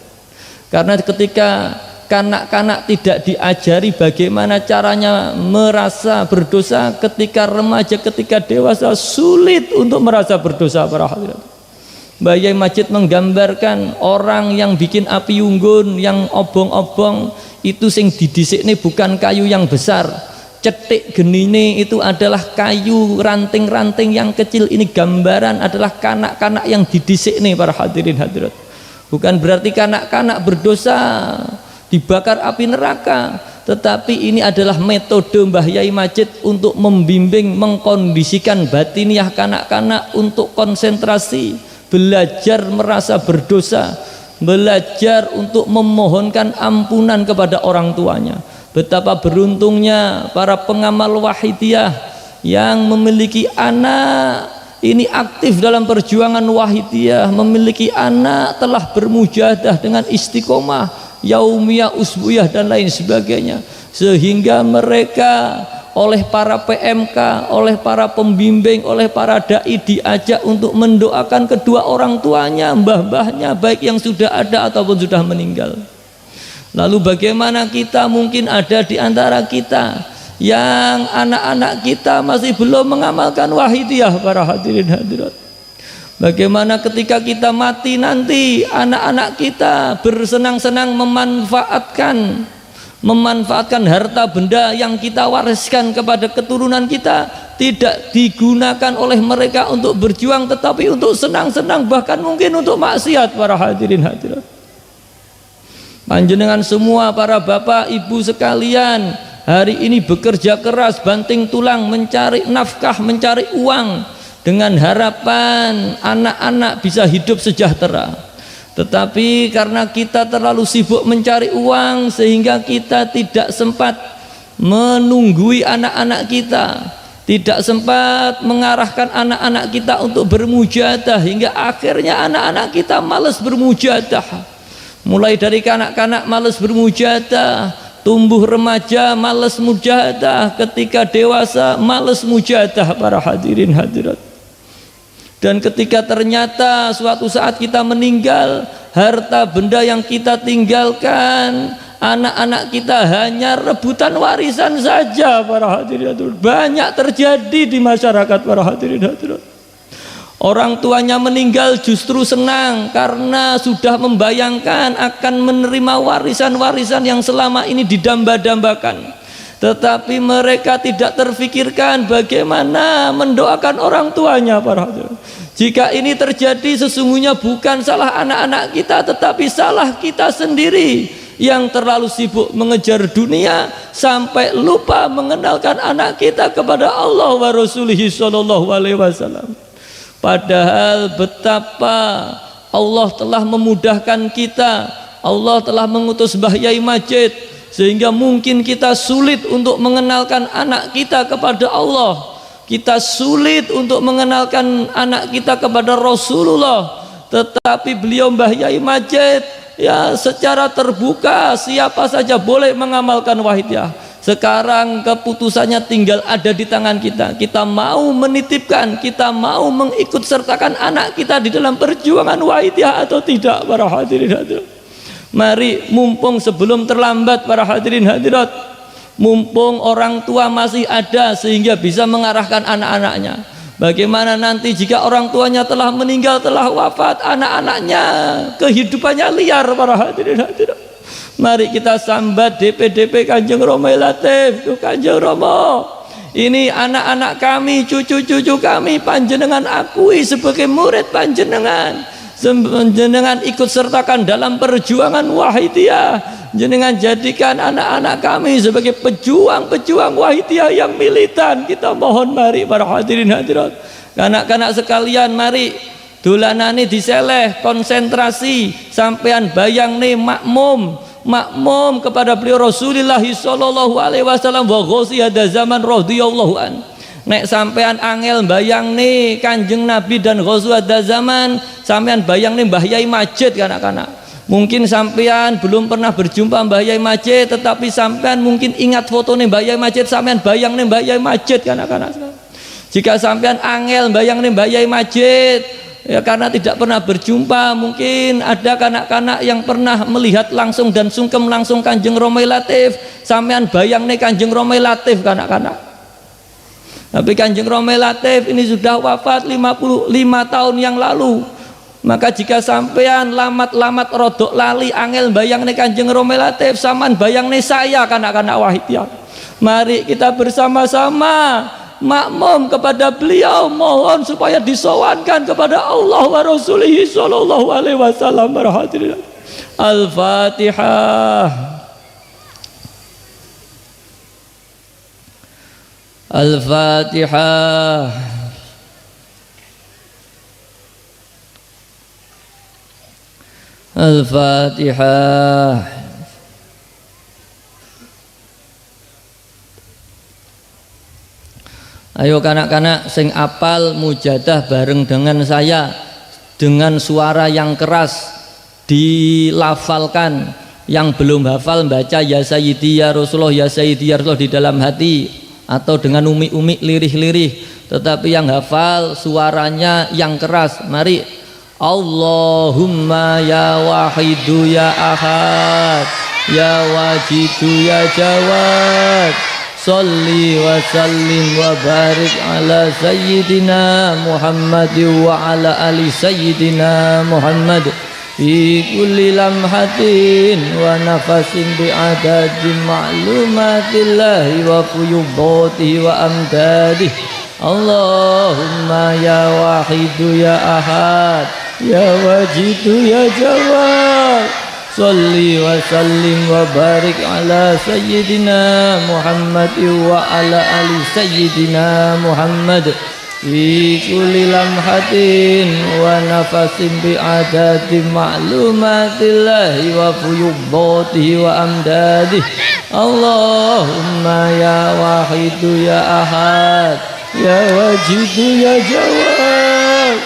Karena ketika kanak-kanak tidak diajari bagaimana caranya merasa berdosa, ketika remaja, ketika dewasa sulit untuk merasa berdosa para hadirat. Mbah Yai Majid menggambarkan orang yang bikin api unggun, yang obong-obong itu sing didhisikne bukan kayu yang besar, cetik genine itu adalah kayu ranting-ranting yang kecil. Ini gambaran adalah kanak-kanak yang didhisikne para hadirin hadirat. Bukan berarti kanak-kanak berdosa dibakar api neraka, tetapi ini adalah metode Mbah Yai Majid untuk membimbing, mengkondisikan batiniah kanak-kanak untuk konsentrasi, belajar merasa berdosa, belajar untuk memohonkan ampunan kepada orang tuanya. Betapa beruntungnya para pengamal wahidiyah yang memiliki anak ini aktif dalam perjuangan wahidiyah, memiliki anak telah bermujahadah dengan istiqomah yaumiyah, usbuyah dan lain sebagainya, sehingga mereka oleh para PMK, oleh para pembimbing, oleh para dai diajak untuk mendoakan kedua orang tuanya, mbah-mbahnya, baik yang sudah ada ataupun sudah meninggal. Lalu bagaimana kita, mungkin ada di antara kita yang anak-anak kita masih belum mengamalkan wahidiyah para hadirin hadirat. Bagaimana ketika kita mati nanti, anak-anak kita bersenang-senang memanfaatkan harta benda yang kita wariskan kepada keturunan kita, tidak digunakan oleh mereka untuk berjuang, tetapi untuk senang-senang, bahkan mungkin untuk maksiat para hadirin hadirat. Panjenengan semua para bapak ibu sekalian hari ini bekerja keras, banting tulang, mencari nafkah, mencari uang dengan harapan anak-anak bisa hidup sejahtera. Tetapi karena kita terlalu sibuk mencari uang sehingga kita tidak sempat menunggui anak-anak kita, tidak sempat mengarahkan anak-anak kita untuk bermujahadah, hingga akhirnya anak-anak kita malas bermujahadah. Mulai dari kanak-kanak malas bermujahadah, tumbuh remaja malas mujahadah, ketika dewasa malas mujahadah para hadirin hadirat. Dan ketika ternyata suatu saat kita meninggal, harta benda yang kita tinggalkan, anak-anak kita hanya rebutan warisan saja para hadirin hadirat. Banyak terjadi di masyarakat para hadirin hadirat. Orang tuanya meninggal justru senang karena sudah membayangkan akan menerima warisan-warisan yang selama ini didamba-dambakan. Tetapi mereka tidak terfikirkan bagaimana mendoakan orang tuanya para hadirin. Jika ini terjadi, sesungguhnya bukan salah anak-anak kita, tetapi salah kita sendiri yang terlalu sibuk mengejar dunia sampai lupa mengenalkan anak kita kepada Allah wa Rasulihi sallallahu alaihi wasallam. Padahal betapa Allah telah memudahkan kita, Allah telah mengutus Mbah Yai Majid, sehingga mungkin kita sulit untuk mengenalkan anak kita kepada Allah, kita sulit untuk mengenalkan anak kita kepada Rasulullah. Tetapi beliau Mbah Yai Majid ya secara terbuka siapa saja boleh mengamalkan wahidiyah. Sekarang keputusannya tinggal ada di tangan kita. Kita mau menitipkan, kita mau mengikut sertakan anak kita di dalam perjuangan wahidiyah atau tidak para hadirin hadirat. Mari mumpung sebelum terlambat para hadirin hadirat, mumpung orang tua masih ada sehingga bisa mengarahkan anak-anaknya. Bagaimana nanti jika orang tuanya telah meninggal, telah wafat, anak-anaknya kehidupannya liar para hadirin hadirat. Mari kita sambat DP-DP Kanjeng Rama Latif. Tuh Kanjeng Rama, ini anak-anak kami, cucu-cucu kami, panjenengan akui sebagai murid panjenengan. Jenengan ikut sertakan dalam perjuangan wahidiyah. Jenengan jadikan anak-anak kami sebagai pejuang-pejuang wahidiyah yang militan. Kita mohon mari para hadirin hadirat, kanak-kanak sekalian, mari dolanane diseleh, konsentrasi, sampean bayang nih makmum kepada beliau Rasulullah sallallahu alaihi wasallam wa ghosi hada zaman radhiyallahu an. Nek sampean angel bayang nih Kanjeng Nabi dan ghosi hada zaman, sampean bayang nih Mbah Yai Majid kanak-kanak. Mungkin sampean belum pernah berjumpa Mbah Yai Majid, tetapi sampean mungkin ingat foto nih Mbah Yai Majid, sampean bayang nih Mbah Yai Majid kanak-kanak. Jika sampean angel bayang nih Mbah Yai Majid, ya karena tidak pernah berjumpa, mungkin ada kanak-kanak yang pernah melihat langsung dan sungkem langsung Kanjeng Romai Latif, sampean bayang nih Kanjeng Romai Latif kanak-kanak. Tapi Kanjeng Romai Latif ini sudah wafat 55 tahun yang lalu. Maka jika sampean lamat-lamat rodok lali angel bayangne Kanjeng Rama Latif, saman bayangne saya kanak-kanak Wahidiyah. Mari kita bersama-sama makmum kepada beliau, mohon supaya disowankan kepada Allah wa Rasulih sallallahu alaihi wasallam. Al-Fatihah. Al-Fatihah. Al-Fatihah. Ayo kanak-kanak sing apal mujadah bareng dengan saya dengan suara yang keras dilafalkan. Yang belum hafal baca ya Sayyidi ya Rasulullah, ya Sayyidi ya Rasulullah di dalam hati atau dengan umi-umi lirih-lirih. Tetapi yang hafal suaranya yang keras. Mari. Allahumma ya wahidu ya ahad ya wajidu ya jawad, salli wa sallim wa barik ala sayyidina Muhammad wa ala ali sayyidina Muhammad fi kulli lamhatin wa nafasin bi adadi ma'lumatillahi wa fuyubatihi wa amdadihi. Allahumma ya wahidu ya ahad ya wajidu ya jawad, salli wa sallim wa barik ala sayyidina Muhammad wa ala ali sayyidina Muhammad fi kulli lamhatin wa nafasin bi adadi ma'lumatillahi wa fuyubatihi wa amdadihi. Allahumma ya wahidu ya ahad ya wajidu ya jawad,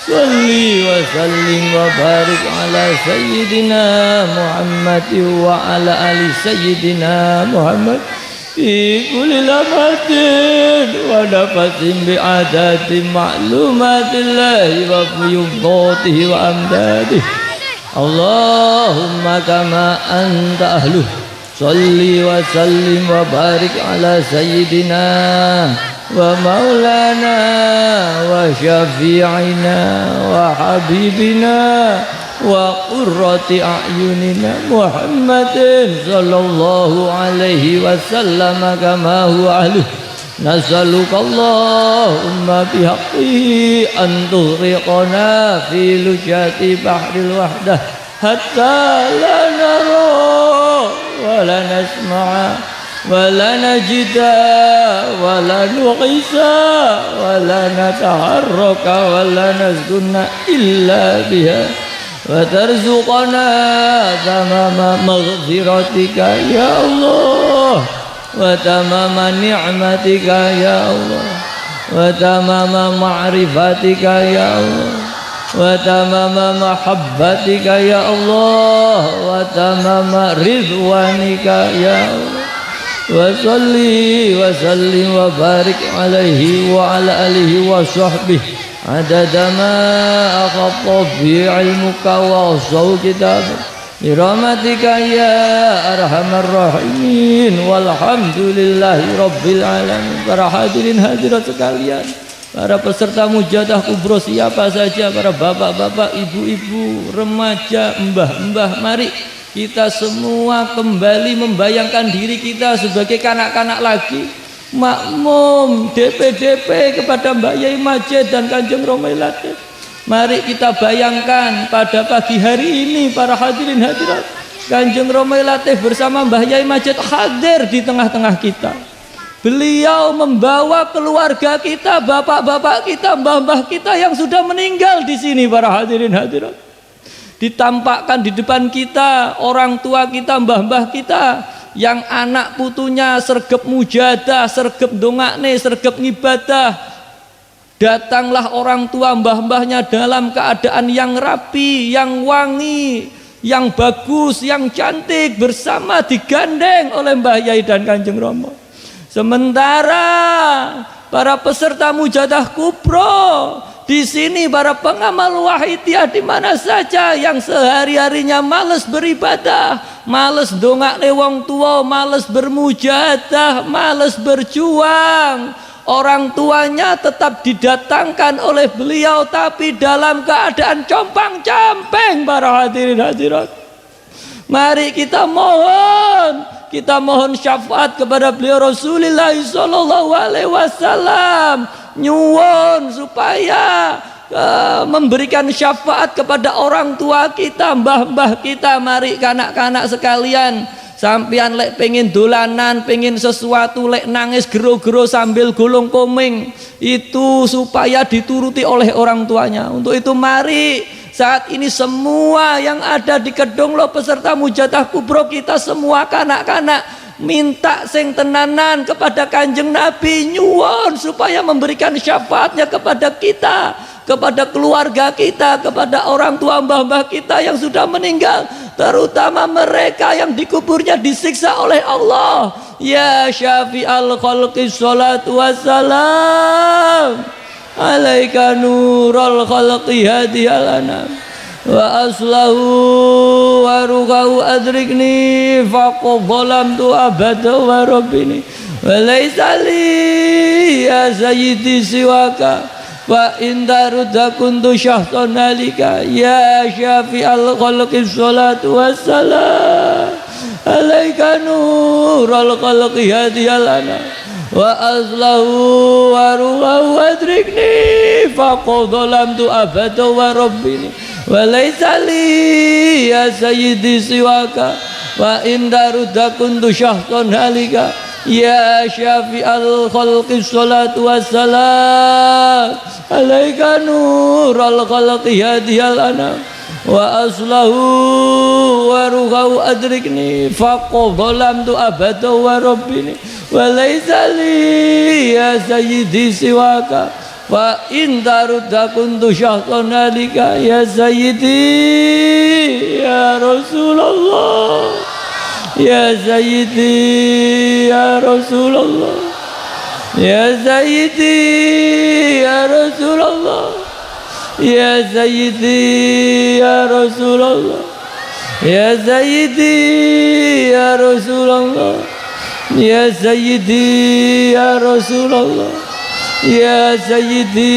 salli wa sallim wa barik ala sayyidina Muhammad wa ala ali sayyidina Muhammad fi kulli lamatin wa nafasin bi adadi ma'lumatillahi wa fuyubatihi wa amdadihi. Allahumma kama anta ahluh, salli wa sallim wa barik ala sayyidina wa maulana wa syafi'ina wa habibina wa qurrati a'yunina Muhammadin sallallahu alaihi wasallam kama huwa ahluh. Nas'aluka Allahumma bihaqqihi an tughriqana fi lujati bahril wahdah hatta la nara wa la nasma'a ولا نجدا ولا نغيثا ولا نتحرك ولا نسكن إلا بها وترزقنا تمام مغفرتك يا الله وتمام نعمتك يا الله وتمام معرفتك يا الله وتمام محبتك يا الله وتمام رضوانك يا الله وصلي وسلم وبارك عليه وعلى آله وصحبه عدد ما أخط به علمك وأحصاه كتابك برحمتك يا أرحم الراحمين والحمد lillahi rabbil alamin. Para hadirin hadirat sekalian, para peserta mujadah kubro siapa saja, para bapak-bapak, ibu-ibu, remaja, mbah-mbah, mari kita semua kembali membayangkan diri kita sebagai kanak-kanak lagi, makmum DP-DP kepada Mbak Yai Majid dan Kanjeng Rama Latif. Mari kita bayangkan pada pagi hari ini para hadirin hadirat, Kanjeng Rama Latif bersama Mbah Yai Majid hadir di tengah-tengah kita. Beliau membawa keluarga kita, bapak-bapak kita, mbah-mbah kita yang sudah meninggal di sini para hadirin hadirat. Ditampakkan di depan kita orang tua kita, mbah-mbah kita yang anak putunya sergep mujadah, sergep dongakne, sergep ngibadah. Datanglah orang tua mbah-mbahnya dalam keadaan yang rapi, yang wangi, yang bagus, yang cantik, bersama digandeng oleh Mbah Yai dan Kanjeng Rama. Sementara para peserta mujadah kubro di sini, para pengamal Wahidiyah di mana saja yang sehari-harinya males beribadah, males dongakne wong tua, males bermujadah, males berjuang, orang tuanya tetap didatangkan oleh beliau tapi dalam keadaan compang-camping. Para hadirin hadirat, mari kita mohon syafaat kepada beliau Rasulullah sallallahu alaihi wasallam, nyuwun supaya memberikan syafaat kepada orang tua kita, mbah-mbah kita. Mari kanak-kanak sekalian, sampean lek pengen dolanan, pengen sesuatu, lek nangis gero-gero sambil gulung komeng, itu supaya dituruti oleh orang tuanya. Untuk itu mari saat ini semua yang ada di Kedung Lo peserta Mujadah Kubro, kita semua kanak-kanak minta sing tenanan kepada Kanjeng Nabi, nyuwun supaya memberikan syafaatnya kepada kita, kepada keluarga kita, kepada orang tua mbah-mbah kita yang sudah meninggal, terutama mereka yang dikuburnya disiksa oleh Allah. Ya syafi'al khalqi sholatu wassalam alaika nurul khalqi hadiyal anam wa aslahu wa ruqahu adrikni faqad zalamtu abada wa rabbini wa laysa li ya sayyidi siwaka wa inda rudda kuntu syahtan alika. Ya syafi'al khalqi sholatu wassalam alaika nurul khalqi hadiyal anam wa aslahu wa ruqahu adrikni faqad zalamtu abada wa rabbini wa laysa li ya sayyidi siwaka wa inda rudda kuntu syahtan halika. Ya syafi'al khalqi sholatu wassalam alaika nurul khalqi hadiyal anam wa aslahu wa ruqahu adrikni faqad zalamtu abada wa rabbini wa laysa li ya sayyidi siwaka wa inda rudda kuntu syahtan alika. Ya sayyidi ya Rasulullah, ya sayyidi ya Rasulullah, ya sayyidi ya Rasulullah, ya sayyidi ya Rasulullah, ya sayyidi ya Rasulullah, ya sayyidi ya Rasulullah, ya sayyidi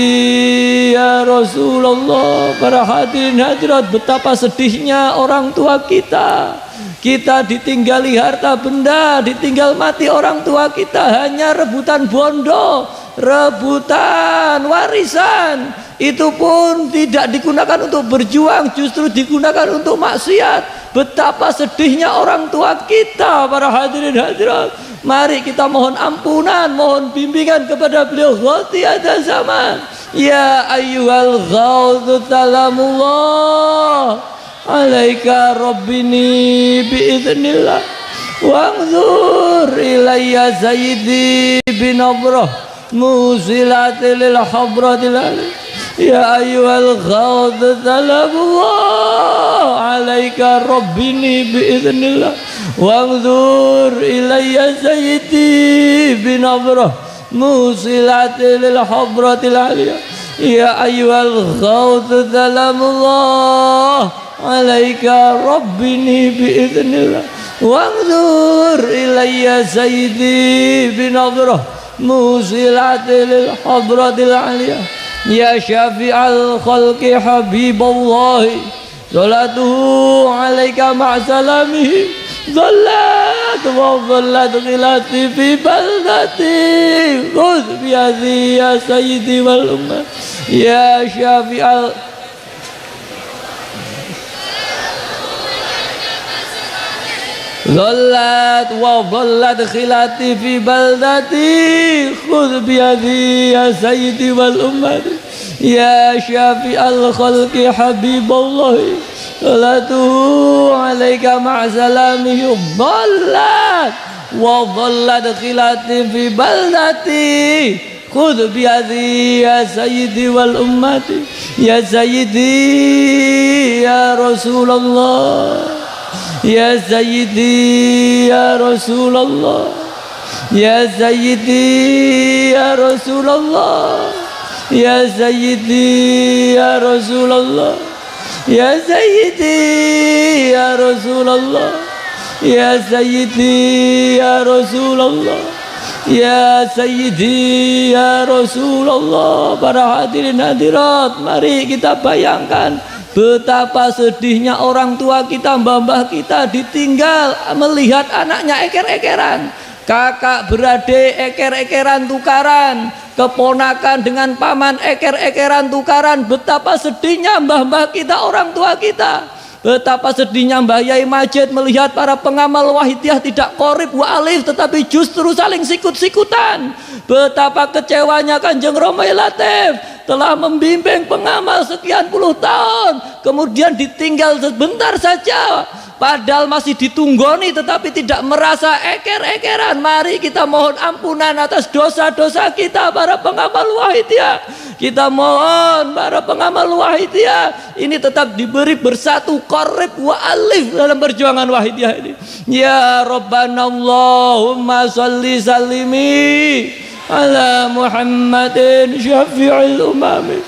ya Rasulullah. Para hadirin hadirat, betapa sedihnya orang tua kita. Kita ditinggali harta benda, ditinggal mati orang tua kita, hanya rebutan bondo, rebutan warisan. Itu pun tidak digunakan untuk berjuang, justru digunakan untuk maksiat. Betapa sedihnya orang tua kita. Para hadirin hadirat, mari kita mohon ampunan, mohon bimbingan kepada beliau Ghauthi ada zaman. Ya ayyuhal Ghauth salamullah alaika rabbini biiznillah wangzur ilayya sayyidi binabrah musilatil habratil ali. Ya ayyuhal Ghauth salamullah alaika rabbini biiznillah wangzur ilayya sayyidi binabrah musilatil habratil ali. Ya ayyuhal Ghauth salamullah alaika rabbini biiznillah wangzur ilayya sayyidi binabrah musilatil habratil aliyah. Ya syafi'al khalqi habiballahi salatuhu alaika ma'salamihi dhallat wa dhallat khilati fi baldati khudh biyadi ya sayyidi wal ummah. Ya syafi'al dhallat wa dhallat khilati fi baldati khudh biyadi ya sayyidi wal ummati. Ya syafi'al khalqi habiballahi salatuhu alaika ma'salamihi dhallat wa dhallat khilati fi baldati khudh biyadi ya sayyidi wal ummati. Ya sayyidi ya Rasulullah, ya sayyidi ya Rasulullah, ya sayyidi ya Rasulullah, ya sayyidi ya Rasulullah, ya sayyidi ya Rasulullah, ya sayyidi ya Rasulullah, Ya Sayyidi ya Rasulullah. Para hadirin hadirat, mari kita bayangkan betapa sedihnya orang tua kita, mbah-mbah kita ditinggal melihat anaknya eker-ekeran, kakak beradik eker-ekeran tukaran, keponakan dengan paman eker-ekeran tukaran. Betapa sedihnya mbah-mbah kita, orang tua kita. Betapa sedihnya Mbah Yai Majid melihat para pengamal Wahidiyah tidak qorib wa alif, tetapi justru saling sikut-sikutan. Betapa kecewanya Kanjeng Romail Latif telah membimbing pengamal sekian puluh tahun, kemudian ditinggal sebentar saja, padahal masih ditunggoni tetapi tidak merasa eker-ekeran. Mari kita mohon ampunan atas dosa-dosa kita para pengamal Wahidiyah. Kita mohon para pengamal Wahidiyah ini tetap diberi bersatu qorib wa alif dalam perjuangan Wahidiyah ini. Ya Rabbana Allahumma salli sallimi ala Muhammadin syafi'il umami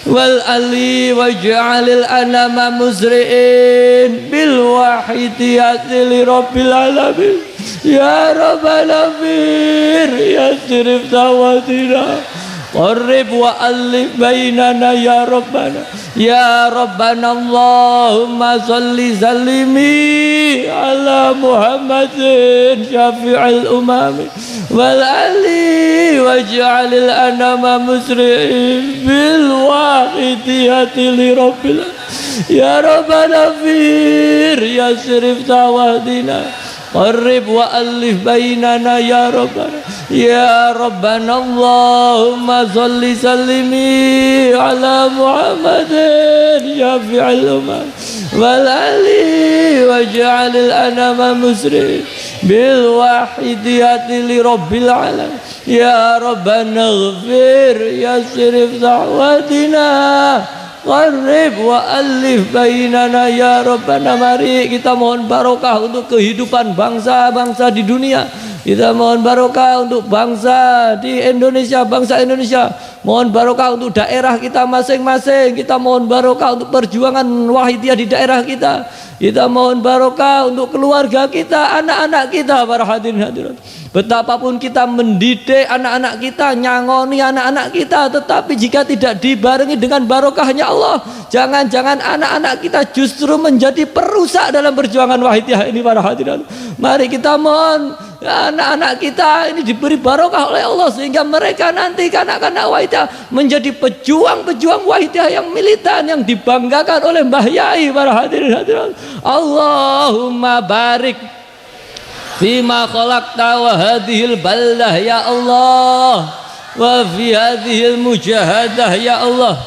wal ali waj'alil anama musri'in bil wahidiyati li rabbil alamin. Ya Rabbana fir ya sirif tawatina qarrib wa alif bainana ya Rabbana. Ya Rabbana Allahumma salli sallimi ala Muhammadin syafi'il umami wal ali waj'alil anama musri'in bil wahidiyati li rabbil. Ya Rabbana fir ya sirif tawadina qarrib wa alif bainana ya Rabbana. Ya Rabbana Allahumma salli sallimi ala Muhammadin syafi'il umam wal ali waj'alil anama musri bil wahidiyati li rabbil alamin. Ya Rabbana ighfir ya sirif da'watina qarrib wa alif bainana ya Rabbana. Mari kita mohon barokah untuk kehidupan bangsa-bangsa di dunia. Kita mohon barokah untuk bangsa di Indonesia, bangsa Indonesia. Mohon barokah untuk daerah kita masing-masing. Kita mohon barokah untuk perjuangan Wahidiyah di daerah kita. Kita mohon barokah untuk keluarga kita, anak-anak kita, para hadirin hadirat. Betapapun kita mendidik anak-anak kita, nyangoni anak-anak kita, tetapi jika tidak dibarengi dengan barokahnya Allah, jangan-jangan anak-anak kita justru menjadi perusak dalam perjuangan Wahidiyah ini, para hadirin. Mari kita mohon anak-anak kita ini diberi barokah oleh Allah, sehingga mereka nanti kanak-kanak Wahidiyah menjadi pejuang-pejuang Wahidiyah yang militan, yang dibanggakan oleh Mbah Yai, para hadirin hadirat. Allahumma barik fima khalaqta wa hadhil baldah ya Allah, wa fi hadhil mujahadah ya Allah.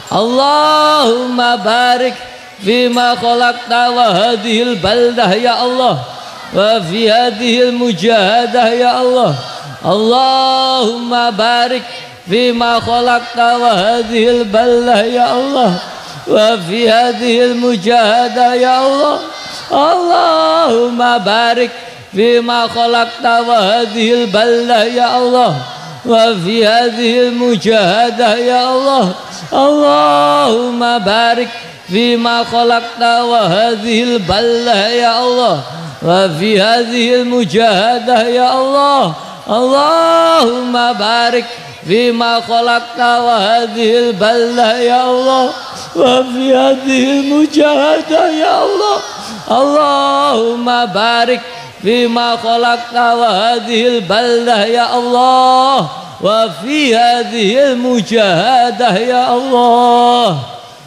Allahumma barik fima khalaqta wa hadhil baldah ya Allah, wa fi hadhil mujahadah ya Allah. Allahumma barik fima khalaqta wa hadhil baldah ya Allah, wa fi hadhil mujahadah ya Allah. Allahumma barik fima khalaqta wa hadhil baldah ya Allah, wa fi hadhil mujahadah ya Allah. Allahumma barik fima khalaqta wa hadhil baldah ya Allah, wa fi hadhil mujahadah ya Allah. Allahumma barik fima khalaqta wa hadhil baldah ya Allah, wa fi hadhil mujahadah ya Allah. Allahumma barik fima khalaqta wa hadhil baldah ya Allah, wa fi hadhil mujahadah ya Allah,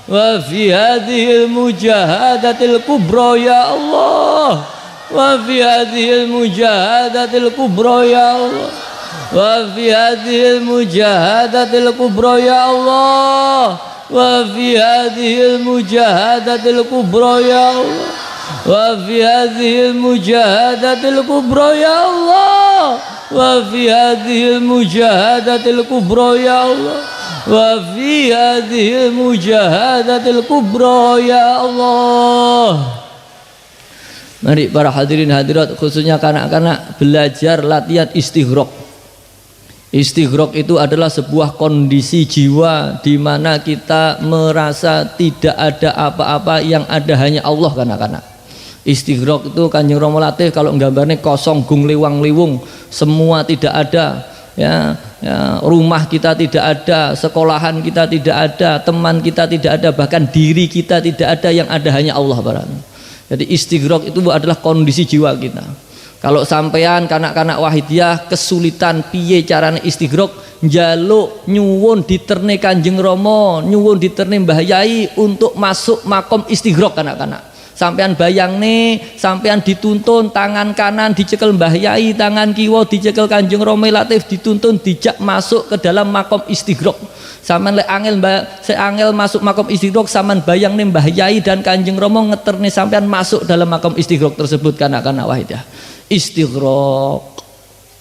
wa fi hadhil mujahadatil kubra ya Allah, wa fi hadhil mujahadatil kubra ya Allah, wa fi hadhil mujahadatil kubra ya Allah, wa fi hadhil mujahadatil kubra ya Allah, wa fi hadhil mujahadatil kubra ya Allah, wa fi hadhil mujahadatil kubra ya Allah, wa fi hadhil mujahadatil kubra ya Allah. Mari para hadirin hadirat, khususnya kanak-kanak, belajar latihan istighraq. Istighraq itu adalah sebuah kondisi jiwa di mana kita merasa tidak ada apa-apa, yang ada hanya Allah, kanak-kanak. Istighraq itu Kanjeng Rama Latif kalau nggambarnya kosong gung liwang liwung, semua tidak ada, ya, rumah kita tidak ada, sekolahan kita tidak ada, teman kita tidak ada, bahkan diri kita tidak ada, yang ada hanya Allah barang. Jadi istighraq itu adalah kondisi jiwa kita. Kalau sampean kanak-kanak Wahidiyah kesulitan piye carane istighraq, njaluk nyuwun diterne Kanjeng Rama, nyuwun diterne Mbah Yai untuk masuk makom istighraq kanak-kanak. Sampean bayangne, sampean dituntun tangan kanan dicekel Mbah Yai, tangan kiwa dicekel Kanjeng Rama Latif, dituntun dijak masuk ke dalam makom istighraq. Sampean lek angel masuk makom istighraq, sampean bayangne Mbah Yai dan Kanjeng Rama ngeterne sampean masuk dalam makom istighraq tersebut kanak-kanak Wahidiyah. Istighraq